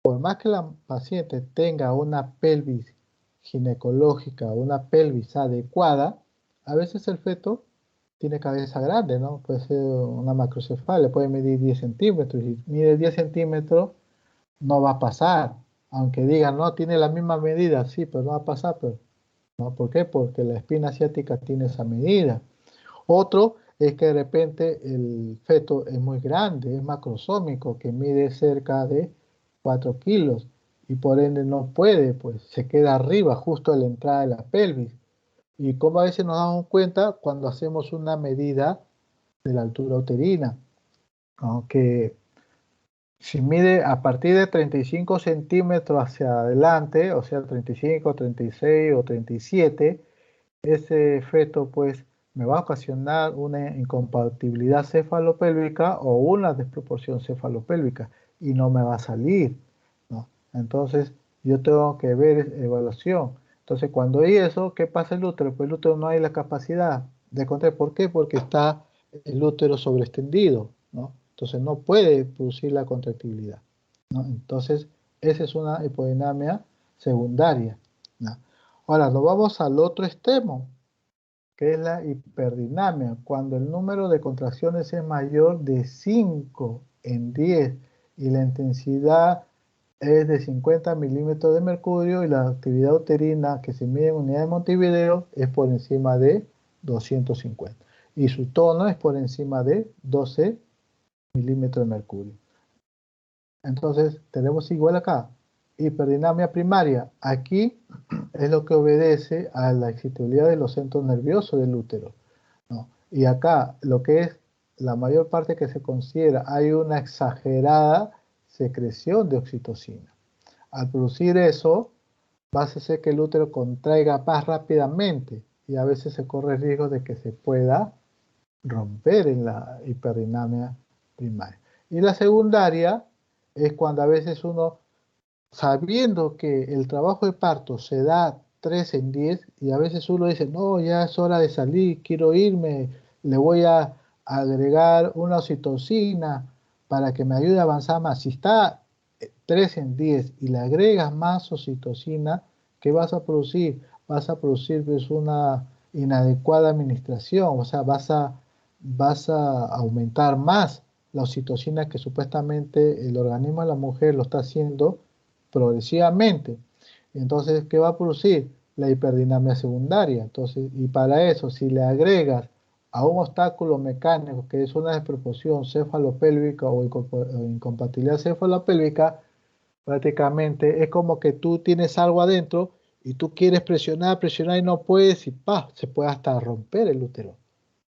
por más que la paciente tenga una pelvis ginecológica, una pelvis adecuada, a veces el feto tiene cabeza grande, ¿no? Puede ser una macrocefalia, puede medir 10 centímetros. Y mide 10 centímetros, no va a pasar. Aunque digan, no, tiene la misma medida, sí, pero no va a pasar. Pero, ¿no? ¿Por qué? Porque la espina ciática tiene esa medida. Otro es que de repente el feto es muy grande, es macrosómico, que mide cerca de 4 kilos y por ende no puede, pues se queda arriba, justo a la entrada de la pelvis. Y como a veces nos damos cuenta cuando hacemos una medida de la altura uterina. aunque si mide a partir de 35 centímetros hacia adelante, o sea, 35, 36 o 37, ese feto pues me va a ocasionar una incompatibilidad cefalopélvica o una desproporción cefalopélvica y no me va a salir, ¿no? Entonces yo tengo que ver evaluación. Entonces cuando hay eso, ¿qué pasa el útero? Pues el útero no hay la capacidad de contraer. ¿Por qué? Porque está el útero sobreextendido, ¿no? Entonces no puede producir la contractibilidad, ¿no? Entonces esa es una hipodinamia secundaria, ¿no? Ahora nos vamos al otro extremo, que es la hiperdinamia, cuando el número de contracciones es mayor de 5 en 10 y la intensidad es de 50 milímetros de mercurio y la actividad uterina que se mide en unidad de Montevideo es por encima de 250 y su tono es por encima de 12 milímetros de mercurio. Entonces tenemos igual acá, hiperdinamia primaria. Aquí es lo que obedece a la excitabilidad de los centros nerviosos del útero, ¿no? Y acá lo que es la mayor parte que se considera, hay una exagerada secreción de oxitocina. Al producir eso, va a hacer que el útero contraiga más rápidamente y a veces se corre el riesgo de que se pueda romper en la hiperdinamia primaria. Y la secundaria es cuando a veces uno, sabiendo que el trabajo de parto se da 3 en 10 y a veces uno dice, no, ya es hora de salir, quiero irme, le voy a agregar una oxitocina para que me ayude a avanzar más. Si está 3 en 10 y le agregas más oxitocina, ¿qué vas a producir? Vas a producir pues, una inadecuada administración, o sea, vas a aumentar más la oxitocina que supuestamente el organismo de la mujer lo está haciendo progresivamente. Entonces, ¿qué va a producir? La hiperdinamia secundaria. Entonces, y para eso, si le agregas a un obstáculo mecánico que es una desproporción cefalopélvica o incompatibilidad cefalopélvica, prácticamente es como que tú tienes algo adentro y tú quieres presionar, presionar y no puedes y ¡pah! Se puede hasta romper el útero,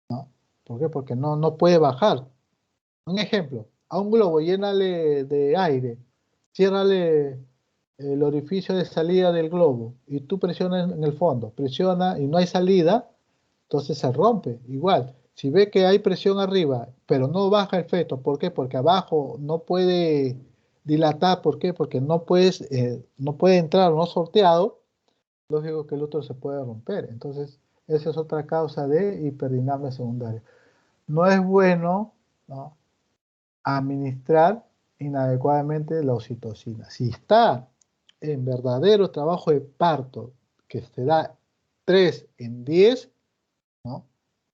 ¿no? ¿Por qué? Porque no puede bajar. Un ejemplo, a un globo llénale de aire, ciérrale el orificio de salida del globo y tú presionas en el fondo, presiona y no hay salida, entonces se rompe. Igual, si ve que hay presión arriba, pero no baja el feto, ¿por qué? Porque abajo no puede dilatar, ¿por qué? Porque no puede entrar no sorteado, lógico que el útero se puede romper. Entonces, esa es otra causa de hiperdinamia secundaria. No es bueno, ¿no?, administrar inadecuadamente la oxitocina. Si está en verdadero trabajo de parto, que se da 3 en 10, ¿no?,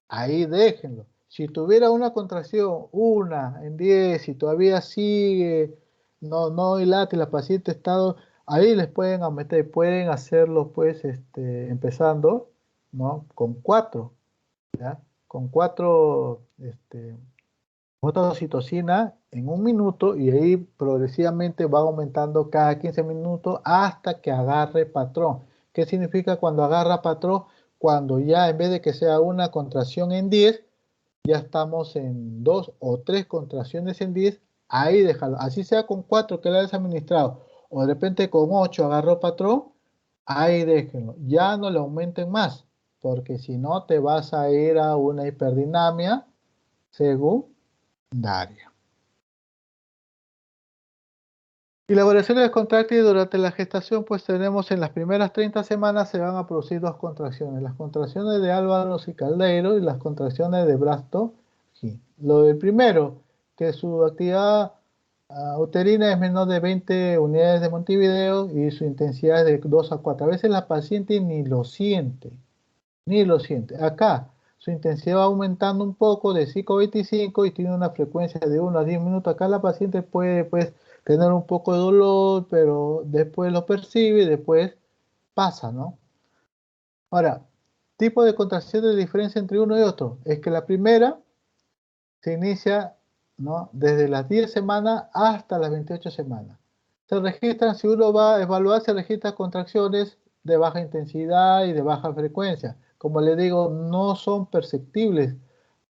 ahí déjenlo. Si tuviera una contracción, 1 en 10, y todavía sigue, no dilate, la paciente estado, ahí les pueden aumentar, pueden hacerlo pues empezando, ¿no?, con 4, ¿ya? Con 4 gotas de oxitocina en un minuto y ahí progresivamente va aumentando cada 15 minutos hasta que agarre patrón. ¿Qué significa cuando agarra patrón? Cuando ya en vez de que sea una contracción en 10, ya estamos en 2 o 3 contracciones en 10, ahí déjalo. Así sea con 4 que le hayas administrado o de repente con 8 agarró patrón, ahí déjenlo. Ya no le aumenten más, porque si no te vas a ir a una hiperdinamia según Daria. Y la variación de contráctiles durante la gestación, pues tenemos en las primeras 30 semanas se van a producir dos contracciones, las contracciones de Álvaros y Caldeiro y las contracciones de Brasto. Lo del primero, que su actividad uterina es menor de 20 unidades de Montevideo y su intensidad es de 2 a 4. A veces la paciente ni lo siente. Acá su intensidad va aumentando un poco de 5 a 25 y tiene una frecuencia de 1 a 10 minutos. Acá la paciente puede pues tener un poco de dolor, pero después lo percibe y después pasa, ¿no? Ahora, tipo de contracción de diferencia entre uno y otro. Es que la primera se inicia, ¿no?, desde las 10 semanas hasta las 28 semanas. Se registran, si uno va a evaluar, se registran contracciones de baja intensidad y de baja frecuencia. Como le digo, no son perceptibles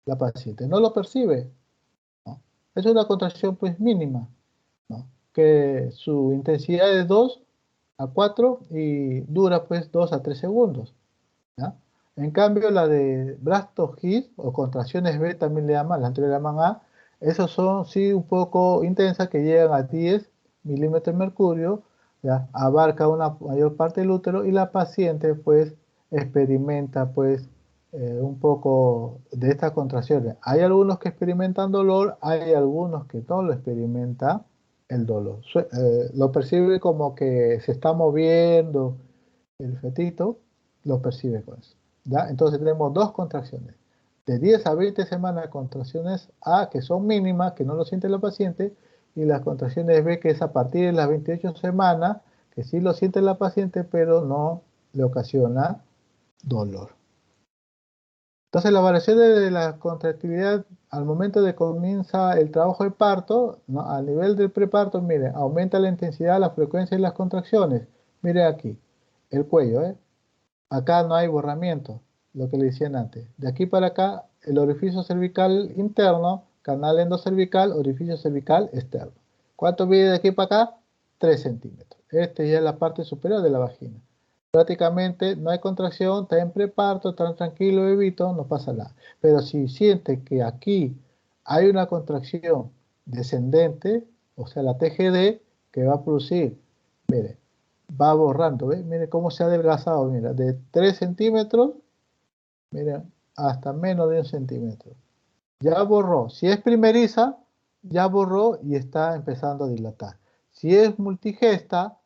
la paciente, no lo percibe, ¿no? Es una contracción pues mínima, ¿no? Que su intensidad es 2 a 4 y dura pues 2 a 3 segundos, ¿ya? En cambio, la de Brastov-His o contracciones B también le llaman, las anteriores le llaman A, esas son sí un poco intensas que llegan a 10 milímetros de mercurio, ¿ya? Abarca una mayor parte del útero y la paciente pues experimenta pues un poco de estas contracciones. Hay algunos que experimentan dolor, hay algunos que no lo experimentan el dolor. Lo percibe como que se está moviendo el fetito, lo percibe con eso, ¿ya? Entonces tenemos dos contracciones. De 10 a 20 semanas, contracciones A, que son mínimas, que no lo siente la paciente, y las contracciones B, que es a partir de las 28 semanas, que sí lo siente la paciente, pero no le ocasiona dolor. Entonces, las variaciones de la contractilidad al momento de comienza el trabajo de parto, ¿no? A nivel del preparto, mire, aumenta la intensidad, la frecuencia y las contracciones. Mire aquí, el cuello, ¿eh? Acá no hay borramiento, lo que le decían antes. De aquí para acá, el orificio cervical interno, canal endocervical, orificio cervical externo. ¿Cuánto mide de aquí para acá? 3 centímetros. Este ya es la parte superior de la vagina. Prácticamente no hay contracción, está en preparto, está tranquilo, bebito, no pasa nada. Pero si siente que aquí hay una contracción descendente, o sea, la TGD, que va a producir, mire, va borrando, ¿ves? Mire cómo se ha adelgazado, mira, de 3 centímetros, mira, hasta menos de 1 centímetro. Ya borró. Si es primeriza, ya borró y está empezando a dilatar. Si es multigesta,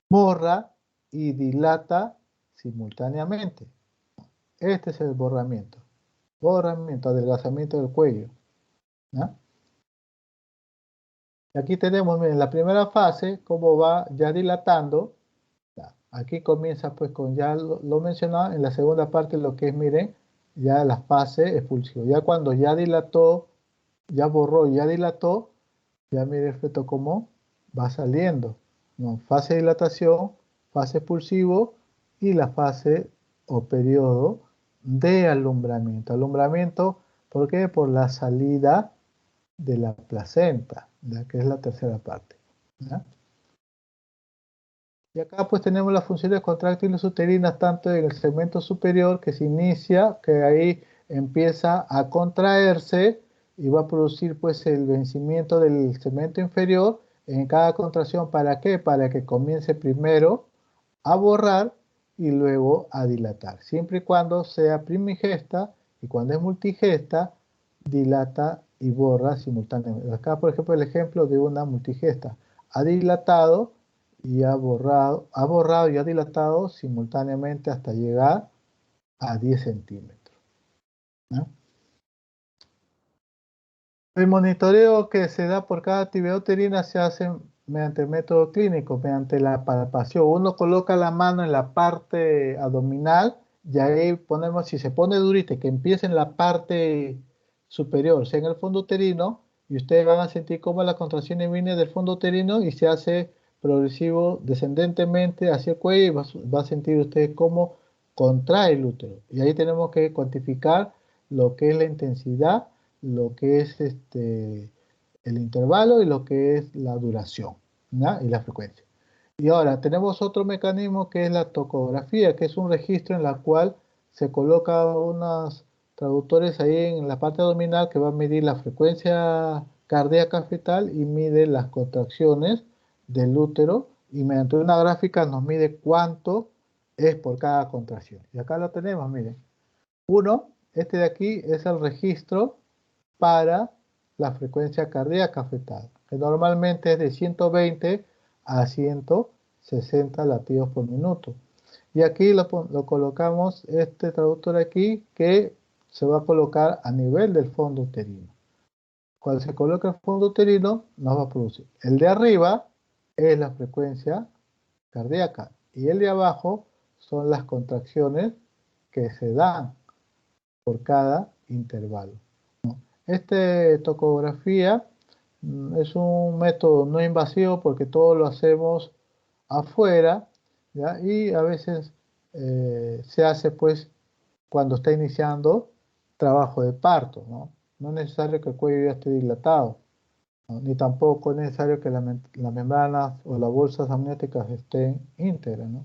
borra y dilata simultáneamente. Este es el borramiento. Borramiento, adelgazamiento del cuello, ¿no? Y aquí tenemos, miren, la primera fase, cómo va ya dilatando. Aquí comienza pues con, ya lo mencionaba, en la segunda parte lo que es, miren, ya la fase expulsiva. Ya cuando ya dilató, ya borró, ya dilató, ya mire el feto cómo va saliendo, ¿no? Fase de dilatación, fase expulsivo y la fase o periodo de alumbramiento. Alumbramiento, ¿por qué? Por la salida de la placenta, ¿ya? Que es la tercera parte, ¿ya? Y acá pues tenemos las funciones contráctiles uterinas tanto en el segmento superior que se inicia, que ahí empieza a contraerse y va a producir pues el vencimiento del segmento inferior en cada contracción. ¿Para qué? Para que comience primero a borrar y luego a dilatar. Siempre y cuando sea primigesta y cuando es multigesta, dilata y borra simultáneamente. Acá por ejemplo el ejemplo de una multigesta. Ha dilatado y ha borrado y ha dilatado simultáneamente hasta llegar a 10 centímetros, ¿no? El monitoreo que se da por cada actividad uterina se hace mediante el método clínico, mediante la palpación. Uno coloca la mano en la parte abdominal y ahí ponemos, si se pone durita, que empiece en la parte superior, o sea, en el fondo uterino, y ustedes van a sentir cómo la contracción viene del fondo uterino y se hace progresivo descendentemente hacia el cuello y va a sentir usted cómo contrae el útero. Y ahí tenemos que cuantificar lo que es la intensidad, lo que es el intervalo y lo que es la duración, ¿ya? Y la frecuencia. Y ahora tenemos otro mecanismo que es la tocografía, que es un registro en la cual se coloca unos traductores ahí en la parte abdominal que va a medir la frecuencia cardíaca fetal y mide las contracciones del útero y mediante una gráfica nos mide cuánto es por cada contracción. Y acá lo tenemos, miren. Uno, este de aquí es el registro para la frecuencia cardíaca fetal, que normalmente es de 120 a 160 latidos por minuto. Y aquí lo colocamos, este traductor aquí, que se va a colocar a nivel del fondo uterino. Cuando se coloca el fondo uterino, nos va a producir. El de arriba es la frecuencia cardíaca y el de abajo son las contracciones que se dan por cada intervalo. Esta tocografía es un método no invasivo porque todo lo hacemos afuera, ¿ya? Y a veces se hace pues cuando está iniciando trabajo de parto, ¿no? No es necesario que el cuello ya esté dilatado. ¿no? Ni tampoco es necesario que las membranas o las bolsas amnióticas estén íntegras, ¿no?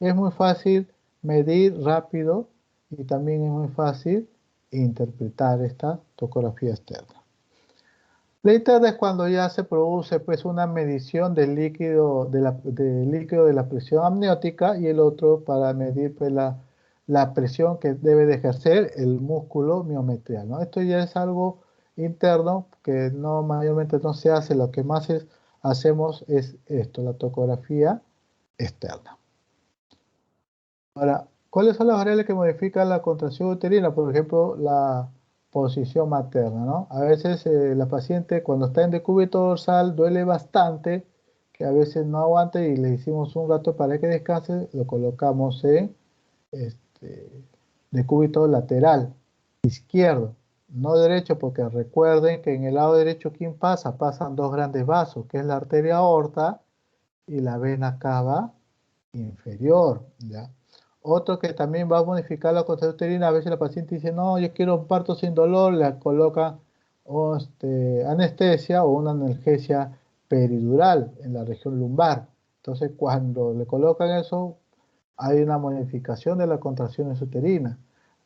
Es muy fácil medir rápido y también es muy fácil interpretar esta topografía externa. La interna es cuando ya se produce pues una medición del líquido de la presión amniótica y el otro para medir pues, la presión que debe de ejercer el músculo miometrial, ¿no? Esto ya es algo interno que no mayormente no se hace, lo que más hacemos es esto, la topografía externa. Ahora, ¿cuáles son las variables que modifican la contracción uterina? Por ejemplo, la posición materna, ¿no? A veces la paciente cuando está en decúbito dorsal duele bastante, que a veces no aguanta y le hicimos un rato para que descanse, lo colocamos en este, decúbito lateral, izquierdo, no derecho, porque recuerden que en el lado derecho, ¿quién pasa? Pasan dos grandes vasos, que es la arteria aorta y la vena cava inferior, ¿ya? Otro que también va a modificar la contracción uterina, a veces la paciente dice, no, yo quiero un parto sin dolor, le colocan anestesia o una analgesia peridural en la región lumbar. Entonces, cuando le colocan eso, hay una modificación de la contracción uterina.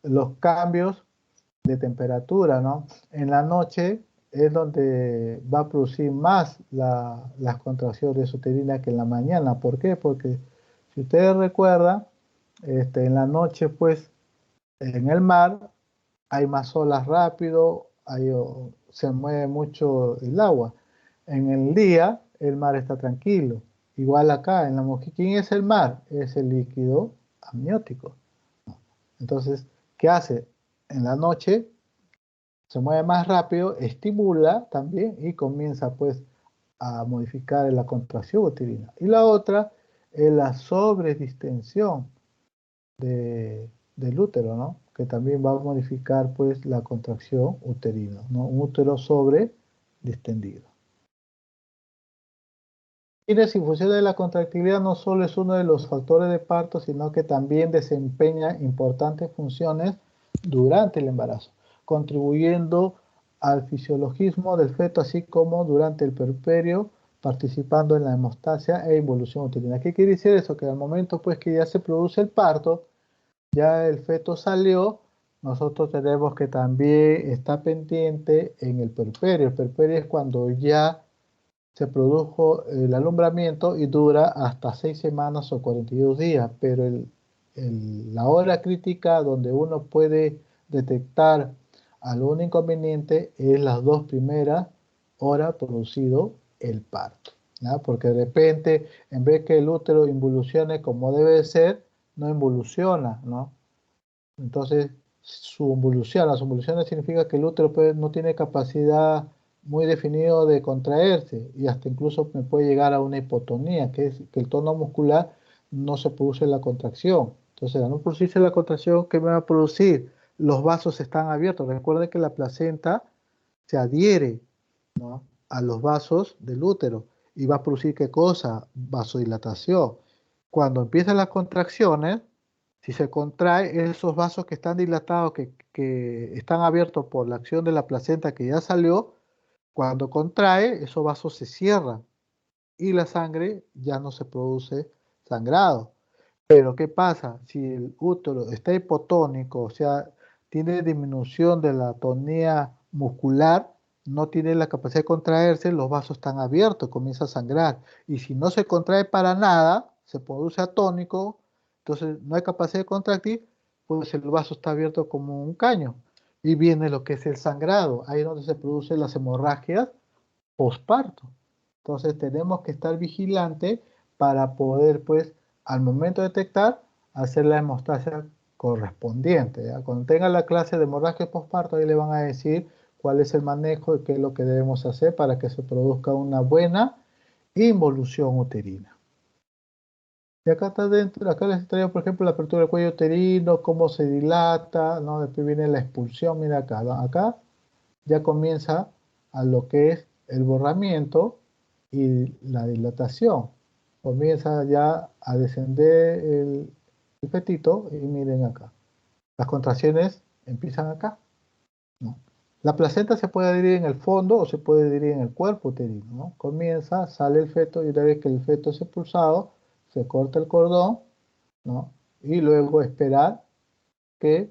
Los cambios de temperatura, ¿no? En la noche es donde va a producir más las contracciones uterinas que en la mañana. ¿Por qué? Porque si ustedes recuerdan, en la noche, pues, en el mar hay más olas rápido, se mueve mucho el agua. En el día, el mar está tranquilo. Igual acá, en la mujer, ¿quién es el mar? Es el líquido amniótico. Entonces, ¿qué hace? En la noche se mueve más rápido, estimula también y comienza pues a modificar la contracción uterina. Y la otra es la sobredistensión del útero, ¿no? Que también va a modificar pues la contracción uterina, ¿no? Un útero sobredistendido. Y la difusión de la contractilidad no solo es uno de los factores de parto, sino que también desempeña importantes funciones durante el embarazo, contribuyendo al fisiologismo del feto, así como durante el puerperio, participando en la hemostasia e involución uterina. ¿Qué quiere decir eso? Que al momento pues que ya se produce el parto, ya el feto salió, nosotros tenemos que también estar pendiente en el puerperio. El puerperio es cuando ya se produjo el alumbramiento y dura hasta 6 semanas o 42 días, pero la hora crítica donde uno puede detectar algún inconveniente es las 2 primeras horas producido el parto, ¿ya? Porque de repente, en vez que el útero involucione como debe ser, no involuciona, ¿no? Entonces, las convulsiones significa que el útero no tiene capacidad muy definido de contraerse y hasta incluso me puede llegar a una hipotonía, que es que el tono muscular no se produce la contracción. Entonces, al no producirse la contracción, ¿qué me va a producir? Los vasos están abiertos. Recuerden que la placenta se adhiere, ¿no?, a los vasos del útero y va a producir ¿qué cosa? Vasodilatación. Cuando empiezan las contracciones, si se contrae esos vasos que están dilatados, que están abiertos por la acción de la placenta que ya salió, cuando contrae, esos vasos se cierran y la sangre ya no se produce sangrado. Pero ¿qué pasa? Si el útero está hipotónico, o sea, tiene disminución de la tonía muscular, no tiene la capacidad de contraerse, los vasos están abiertos, comienza a sangrar. Y si no se contrae para nada, se produce atónico, entonces no hay capacidad de contractir, pues el vaso está abierto como un caño. Y viene lo que es el sangrado, ahí es donde se producen las hemorragias posparto. Entonces tenemos que estar vigilantes para poder, pues, al momento de detectar, hacer la hemostasia correspondiente, ¿ya? Cuando tenga la clase de hemorragia posparto, ahí le van a decir cuál es el manejo y qué es lo que debemos hacer para que se produzca una buena involución uterina. Y acá está dentro, acá les traigo, por ejemplo, la apertura del cuello uterino, cómo se dilata, ¿no? Después viene la expulsión, mira acá, ¿no? Acá ya comienza a lo que es el borramiento y la dilatación. Comienza ya a descender el fetito y miren acá. Las contracciones empiezan acá, ¿no? La placenta se puede adherir en el fondo o se puede adherir en el cuerpo uterino, ¿no? Comienza, sale el feto y una vez que el feto es expulsado, se corta el cordón, ¿no? Y luego esperar que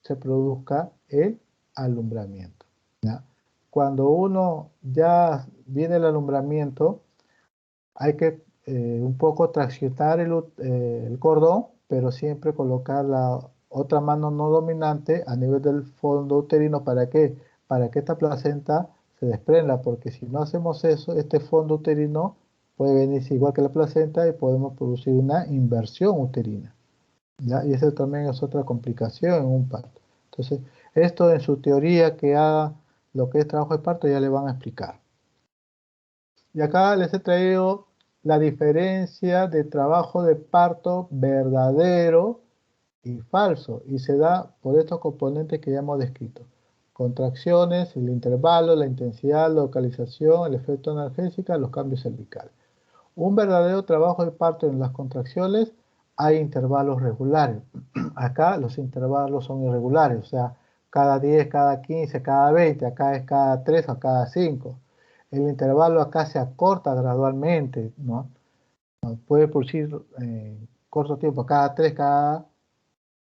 se produzca el alumbramiento, ¿ya? Cuando uno ya viene el alumbramiento, hay que un poco traccionar el cordón, pero siempre colocar la otra mano no dominante a nivel del fondo uterino. ¿Para qué? Para que esta placenta se desprenda, porque si no hacemos eso, este fondo uterino puede venirse igual que la placenta y podemos producir una inversión uterina, ¿ya? Y eso también es otra complicación en un parto. Entonces, esto en su teoría que haga lo que es trabajo de parto ya le van a explicar. Y acá les he traído la diferencia de trabajo de parto verdadero y falso, y se da por estos componentes que ya hemos descrito: contracciones, el intervalo, la intensidad, la localización, el efecto analgésico, los cambios cervicales. Un verdadero trabajo de parto en las contracciones hay intervalos regulares. Acá los intervalos son irregulares, o sea, cada 10, cada 15, cada 20, acá es cada 3 o cada 5. El intervalo acá se acorta gradualmente, ¿no? Puede producir corto tiempo, cada 3, cada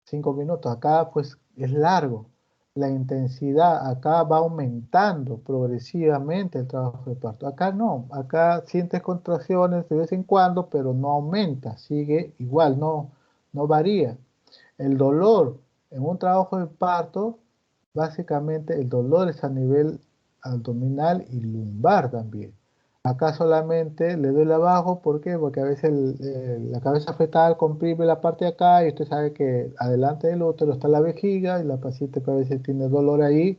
5 minutos. Acá pues es largo. La intensidad acá va aumentando progresivamente el trabajo de parto. Acá no, acá sientes contracciones de vez en cuando, pero no aumenta, sigue igual, no varía. El dolor en un trabajo de parto, básicamente el dolor es a nivel abdominal y lumbar también. Acá solamente le duele abajo, ¿por qué? Porque a veces la cabeza fetal comprime la parte de acá y usted sabe que adelante del útero está la vejiga y la paciente a veces tiene dolor ahí,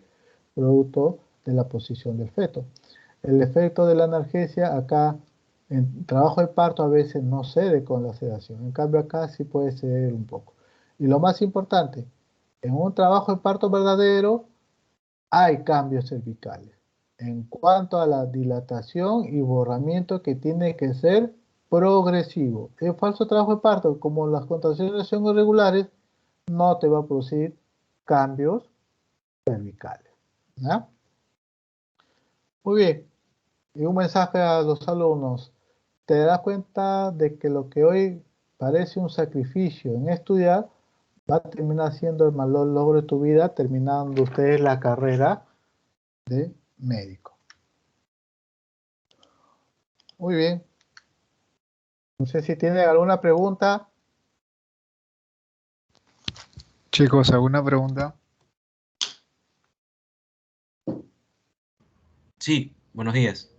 producto de la posición del feto. El efecto de la analgesia acá en trabajo de parto a veces no cede con la sedación, en cambio acá sí puede ceder un poco. Y lo más importante, en un trabajo de parto verdadero hay cambios cervicales en cuanto a la dilatación y borramiento, que tiene que ser progresivo. El falso trabajo de parto, como las contracciones son irregulares, no te va a producir cambios cervicales, ¿ya? Muy bien. Y un mensaje a los alumnos: te das cuenta de que lo que hoy parece un sacrificio en estudiar va a terminar siendo el mayor logro de tu vida, terminando ustedes la carrera de médico. Muy bien. No sé si tienen alguna pregunta. Chicos, ¿alguna pregunta? Sí, buenos días.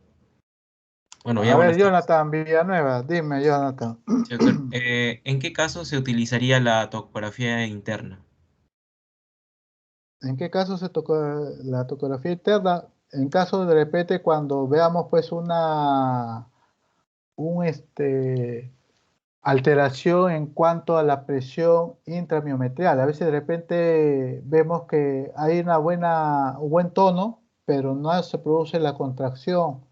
Bueno, ya A ver, buenas tardes. Jonathan Villanueva, dime, Jonathan. Sí, doctor. ¿En qué caso se utilizaría la topografía interna? ¿En qué caso se toca la topografía interna? En caso de repente cuando veamos pues un alteración en cuanto a la presión intramiometrial. A veces de repente vemos que hay un buen tono, pero no se produce la contracción.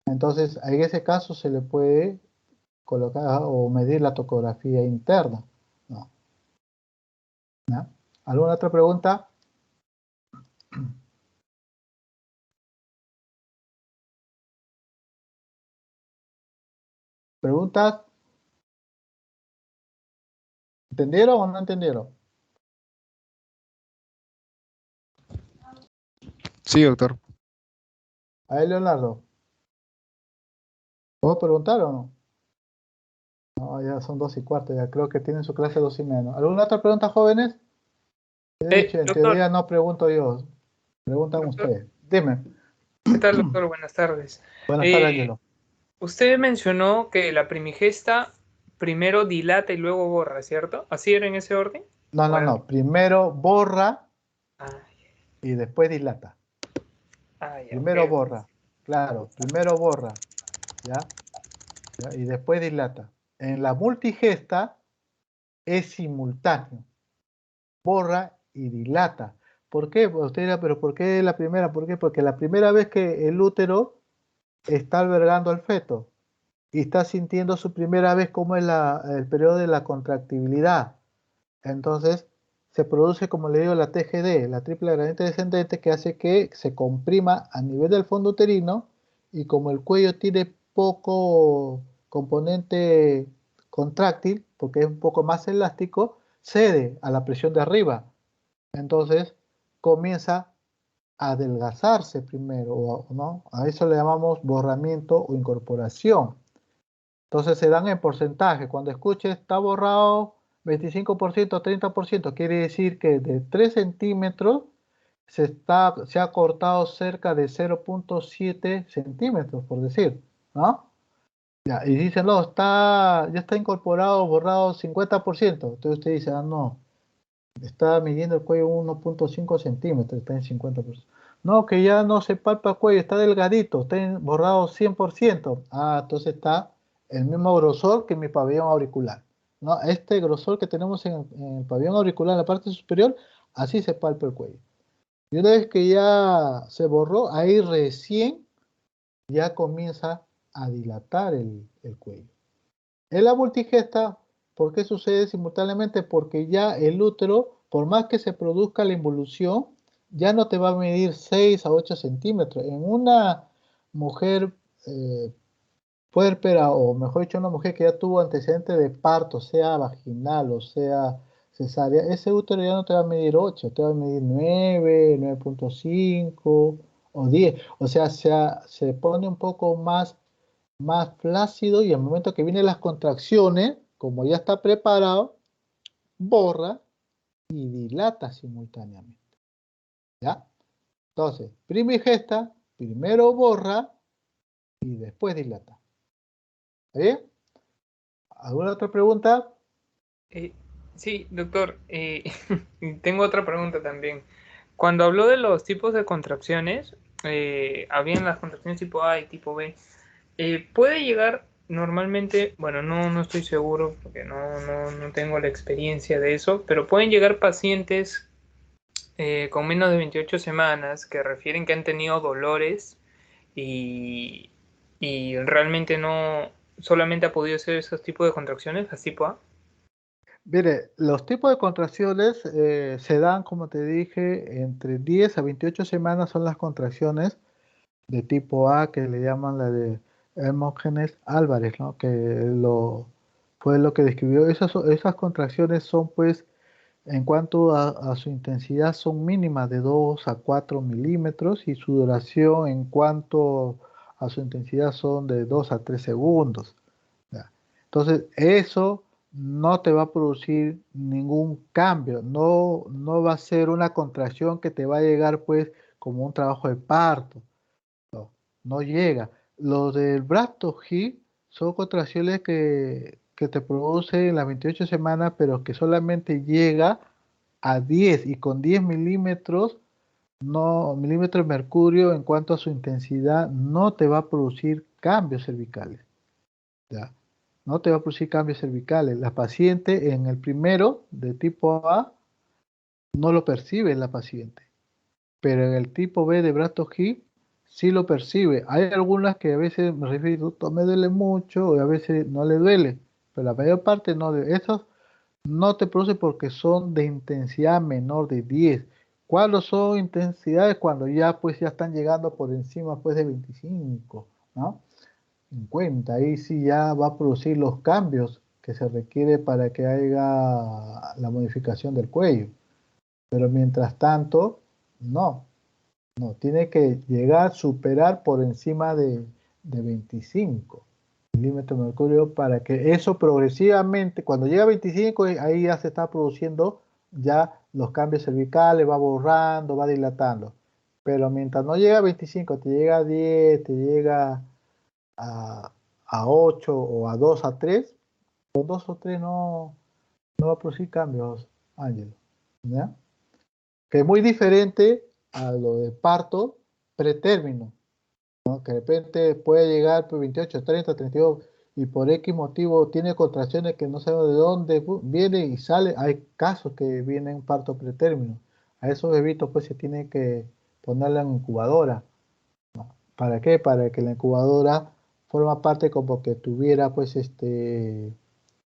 Entonces, en ese caso se le puede colocar o medir la topografía interna, ¿no? ¿Ya? ¿Alguna otra pregunta? ¿Preguntas? ¿Entendieron o no entendieron? Sí, doctor. A ver, Leonardo, ¿puedo preguntar o no? No, ya son 2:15, ya creo que tienen su clase 2:30, ¿no? ¿Alguna otra pregunta, jóvenes? He dicho, en Doctor, teoría no pregunto yo, preguntan doctor, ustedes. Dime. ¿qué tal, doctor? Buenas tardes. Buenas tardes, Eh, Angelo. Usted mencionó que la primigesta primero dilata y luego borra, ¿cierto? ¿Así era en ese orden? No, ¿O no, era no. Primero borra Ah, y después dilata. ya, ok, Primero ok. borra. Claro, primero borra, ¿ya? ¿Ya? Y después dilata. En la multigesta es simultáneo. Borra y dilata. ¿Por qué? Pues usted dirá, pero ¿por qué la primera? ¿Por qué? Porque la primera vez que el útero está albergando al feto y está sintiendo su primera vez cómo es el periodo de la contractibilidad. Entonces se produce, como le digo, la TGD, la triple gradiente descendente, que hace que se comprima a nivel del fondo uterino, y como el cuello tiene poco componente contráctil, porque es un poco más elástico, cede a la presión de arriba. Entonces comienza a adelgazarse primero, ¿no? A eso le llamamos borramiento o incorporación. Entonces se dan en porcentaje. Cuando escuches está borrado 25%, 30%, quiere decir que de 3 centímetros se ha cortado cerca de 0,7 centímetros, por decir, ¿no? Ya, y dicen, no, ya está incorporado, borrado 50%. Entonces usted dice, no, está midiendo el cuello 1,5 centímetros, está en 50%. No, que ya no se palpa el cuello, está delgadito, está borrado 100%. Entonces está el mismo grosor que mi pabellón auricular, ¿no? Este grosor que tenemos en el pabellón auricular, en la parte superior, así se palpa el cuello. Y una vez que ya se borró, ahí recién ya comienza a dilatar el cuello. En la multigesta, ¿por qué sucede simultáneamente? Porque ya el útero, por más que se produzca la involución, ya no te va a medir 6 a 8 centímetros. En una mujer puérpera, o mejor dicho, una mujer que ya tuvo antecedentes de parto, sea vaginal o sea cesárea, ese útero ya no te va a medir 8, te va a medir 9, 9,5 o 10. O sea, se pone un poco más flácido, y al momento que vienen las contracciones, como ya está preparado, borra y dilata simultáneamente. ¿Ya? Entonces, primigesta, primero borra y después dilata. ¿Está bien? ¿Alguna otra pregunta? Sí, doctor, tengo otra pregunta también. Cuando habló de los tipos de contracciones, habían las contracciones tipo A y tipo B. Puede llegar normalmente, bueno, no estoy seguro porque no tengo la experiencia de eso, pero pueden llegar pacientes con menos de 28 semanas que refieren que han tenido dolores y, y realmente no solamente ha podido hacer esos tipos de contracciones, las tipo A. Mire, los tipos de contracciones se dan, como te dije, entre 10 a 28 semanas son las contracciones de tipo A, que le llaman la de Hermógenes Álvarez, ¿no? Fue lo que describió. Esas contracciones son, pues, en cuanto a su intensidad, son mínimas de 2 a 4 milímetros, y su duración en cuanto a su intensidad son de 2 a 3 segundos. ¿Ya? Entonces, eso no te va a producir ningún cambio, no va a ser una contracción que te va a llegar, pues, como un trabajo de parto. No llega. Los del Bracto-Hip son contracciones que te producen en las 28 semanas, pero que solamente llega a 10, y con 10 milímetros, no, milímetros de mercurio, en cuanto a su intensidad, no te va a producir cambios cervicales. ¿Ya? No te va a producir cambios cervicales. La paciente en el primero, de tipo A, no lo percibe la paciente, pero en el tipo B de Brato Hip sí lo percibe. Hay algunas que a veces me refiero, "Doctor, me duele mucho", y a veces no le duele, pero la mayor parte no. Esos no te produce porque son de intensidad menor de 10. ¿Cuáles son intensidades? Cuando ya, pues, ya están llegando por encima, pues, de 25, ¿no? 50, ahí sí ya va a producir los cambios que se requiere para que haya la modificación del cuello. Pero mientras tanto, no. No, tiene que llegar, superar por encima de 25 milímetros de mercurio, para que eso progresivamente, cuando llega a 25, ahí ya se está produciendo ya los cambios cervicales, va borrando, va dilatando. Pero mientras no llega a 25, te llega a 10, te llega a, a 8, o a 2, a 3, los 2 o 3 no va a producir cambios, Ángel. ¿Ya? Que es muy diferente a lo de parto pretérmino, ¿no? Que de repente puede llegar por 28, 30, 32, y por X motivo tiene contracciones que no sabemos de dónde viene y sale. Hay casos que vienen parto pretérmino. A esos bebitos, pues, se tiene que ponerla en incubadora. ¿Para qué? Para que la incubadora forma parte como que tuviera, pues,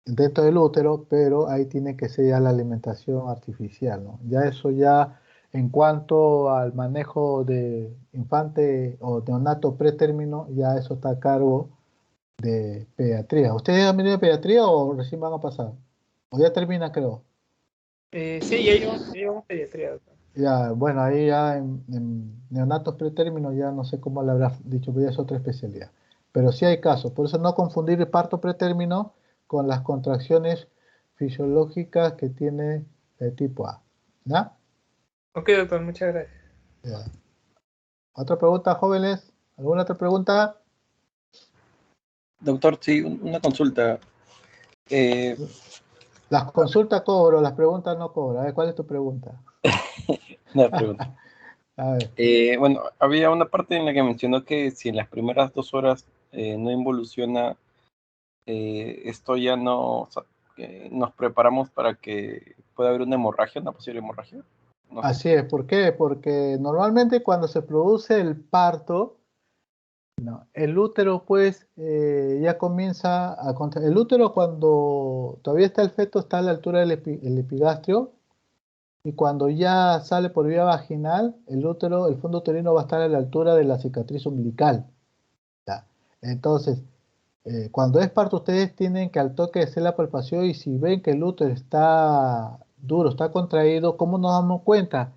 dentro del útero, pero ahí tiene que ser ya la alimentación artificial, ¿no? Ya eso ya en cuanto al manejo de infante o neonato pretérmino, ya eso está a cargo de pediatría. ¿Ustedes han venido de pediatría o recién van a pasar? O ya termina, creo. Sí, ya llevamos pediatría, doctor. Ya, bueno, ahí ya en neonatos pretérminos ya no sé cómo le habrás dicho, pero ya es otra especialidad. Pero sí hay casos, por eso no confundir el parto pretérmino con las contracciones fisiológicas que tiene el tipo A. ¿Ya? Ok, doctor, muchas gracias. Ya. ¿Otra pregunta, jóvenes? ¿Alguna otra pregunta? Doctor, sí, una consulta. Eh, Las consultas cobro, las preguntas no cobro. A ver, ¿cuál es tu pregunta? una pregunta. A ver. Bueno, había una parte en la que mencionó que si en las primeras 2 horas no involuciona, esto ya no, o sea, que nos preparamos para que pueda haber una hemorragia, una posible hemorragia. No sé. Así es, ¿por qué? Porque normalmente cuando se produce el parto, no, el útero pues ya comienza a contraer. El útero cuando todavía está el feto está a la altura del el epigastrio y cuando ya sale por vía vaginal, el útero, el fondo uterino va a estar a la altura de la cicatriz umbilical. ¿Ya? Entonces, cuando es parto ustedes tienen que al toque hacer la palpación y si ven que el útero está duro, está contraído, ¿cómo nos damos cuenta?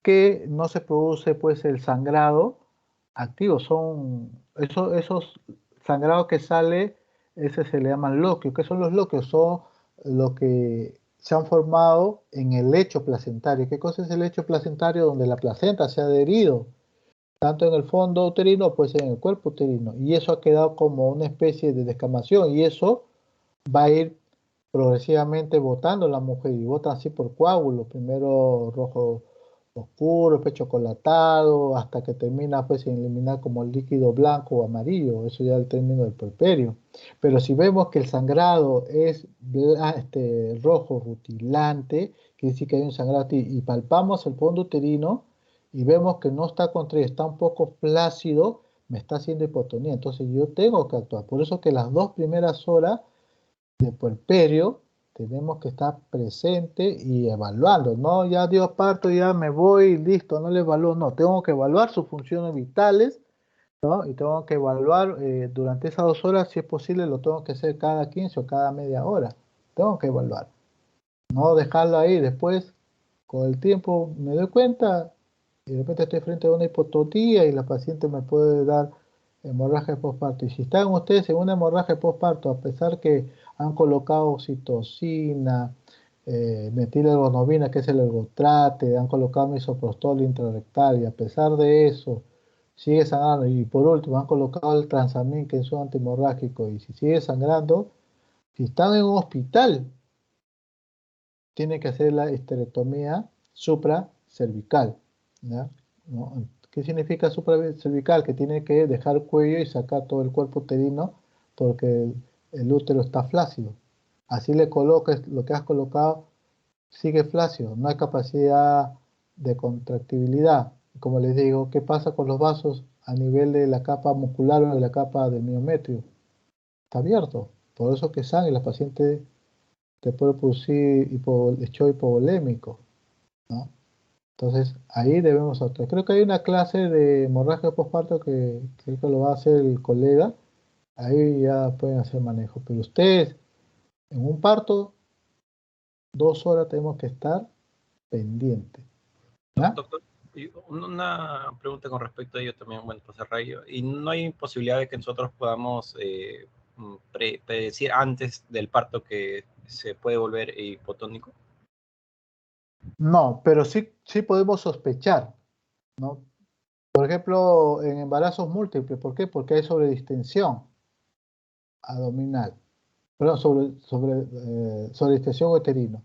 Que no se produce pues el sangrado activo, son esos sangrados que sale, ese se le llaman loquios. ¿Qué son los loquios? Son lo que se han formado en el lecho placentario. ¿Qué cosa es el lecho placentario? Donde la placenta se ha adherido, tanto en el fondo uterino, pues en el cuerpo uterino, y eso ha quedado como una especie de descamación, y eso va a ir progresivamente botando la mujer y bota así por coágulos, primero rojo oscuro, pecho chocolatado, hasta que termina pues en eliminar como el líquido blanco o amarillo, eso ya es el término del puerperio. Pero si vemos que el sangrado es rojo rutilante, quiere decir que hay un sangrado y palpamos el fondo uterino y vemos que no está contraído, está un poco flácido, me está haciendo hipotonía, entonces yo tengo que actuar. Por eso que las 2 primeras horas de puerperio tenemos que estar presente y evaluando, no ya dio parto, ya me voy, listo, no le evalúo, no, tengo que evaluar sus funciones vitales, ¿no? Y tengo que evaluar durante esas 2 horas, si es posible, lo tengo que hacer cada 15 o cada media hora, tengo que evaluar, no dejarlo ahí, después con el tiempo me doy cuenta y de repente estoy frente a una hipotonía y la paciente me puede dar hemorragia postparto. Y si están ustedes en una hemorragia postparto, a pesar que han colocado oxitocina, metilhergonovina, que es el ergotrate, han colocado misoprostol intrarrectal y a pesar de eso sigue sangrando y por último han colocado el transamin, que es un antihemorrágico, y si sigue sangrando, si están en un hospital, tiene que hacer la histerectomía supracervical, ¿ya? ¿No? ¿Qué significa supracervical? Que tiene que dejar cuello y sacar todo el cuerpo uterino porque el útero está flácido. Así le coloques lo que has colocado, sigue flácido, no hay capacidad de contractibilidad. Como les digo, ¿qué pasa con los vasos a nivel de la capa muscular o de la capa del miometrio? Está abierto. Por eso que sangre, la paciente te puede producir shock hipovolémico, ¿no? Entonces, ahí debemos actuar. Creo que hay una clase de hemorragia postparto que creo que lo va a hacer el colega. Ahí ya pueden hacer manejo. Pero ustedes, en un parto, 2 horas tenemos que estar pendientes. ¿Ya? Doctor, y una pregunta con respecto a ello también, bueno, pues cerrar ello. ¿Y no hay posibilidad de que nosotros podamos predecir antes del parto que se puede volver hipotónico? No, pero sí podemos sospechar, ¿no? Por ejemplo, en embarazos múltiples, ¿por qué? Porque hay sobredistensión abdominal, perdón, sobredistensión uterina,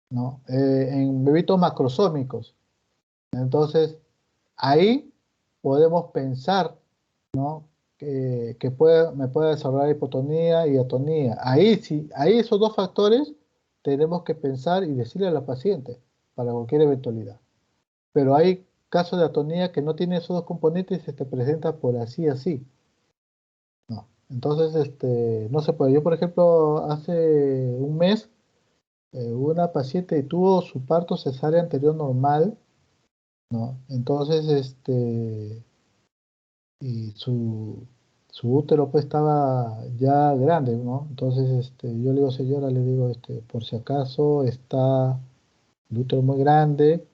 ¿no? En bebitos macrosómicos. Entonces, ahí podemos pensar, ¿no? Que me puede desarrollar hipotonía y atonía. Ahí sí, ahí esos dos factores tenemos que pensar y decirle a la paciente para cualquier eventualidad. Pero hay casos de atonía que no tienen esos dos componentes y se te presenta por así, así. No. Entonces, no se puede. Yo, por ejemplo, hace un mes, una paciente tuvo su parto cesárea anterior normal, ¿no? Entonces, y su útero pues estaba ya grande, ¿no? Entonces, yo le digo, señora, le digo, por si acaso está el útero muy grande,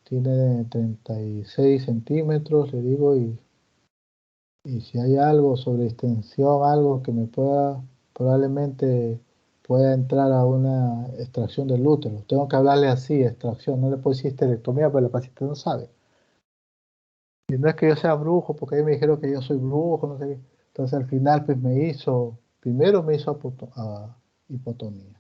tiene 36 centímetros, le digo, y si hay algo sobre extensión, algo que me pueda, probablemente pueda entrar a una extracción del útero. Tengo que hablarle así, extracción, no le puedo decir esterectomía, pero la paciente no sabe. Y no es que yo sea brujo, porque ahí me dijeron que yo soy brujo, no sé qué. Entonces al final pues primero me hizo hipotonía.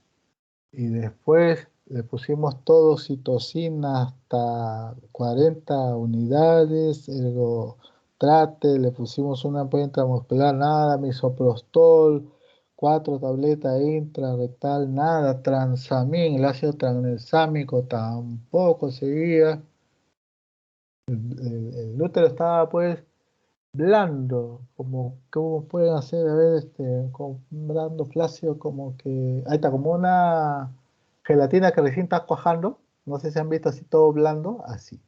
Y después le pusimos todo citocina hasta 40 unidades, ergotrate, le pusimos una ampolla intramuscular, nada, misoprostol, 4 tabletas intrarrectal, nada, transamin, el ácido tranexámico tampoco seguía. El útero estaba pues blando, ¿cómo pueden hacer? A ver, como un blando flácido, como que, ahí está, como una gelatina que recién está cuajando, no sé si han visto así todo blando, así,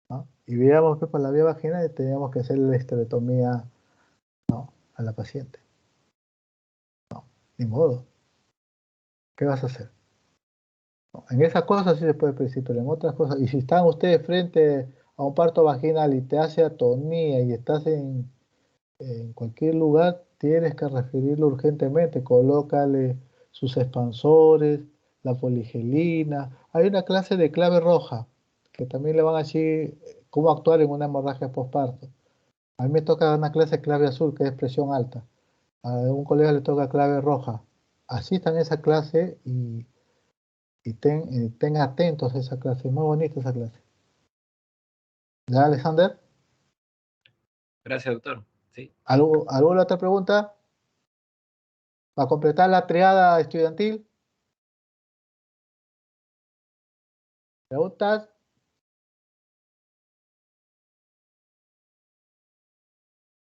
¿no? Y veíamos pues por la vía vaginal y teníamos que hacer la esterectomía, ¿no? A la paciente, ni modo, ¿qué vas a hacer? ¿No? En esas cosas sí se puede predecir, pero en otras cosas, y si están ustedes frente a un parto vaginal y te hace atonía y estás en cualquier lugar, tienes que referirlo urgentemente. Colócale sus expansores, la poligelina. Hay una clase de clave roja que también le van a decir cómo actuar en una hemorragia postparto. A mí me toca una clase de clave azul, que es presión alta. A un colega le toca clave roja. Asistan a esa clase y ten atentos a esa clase. Es muy bonita esa clase. ¿Ya, Alexander? Gracias, doctor. Sí. ¿Alguna otra pregunta? ¿Para completar la triada estudiantil? ¿Preguntas?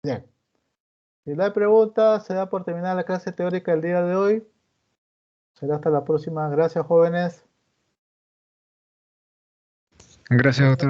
Bien. Si no hay preguntas, se da por terminada la clase teórica del día de hoy. Será hasta la próxima. Gracias, jóvenes. Gracias, doctor.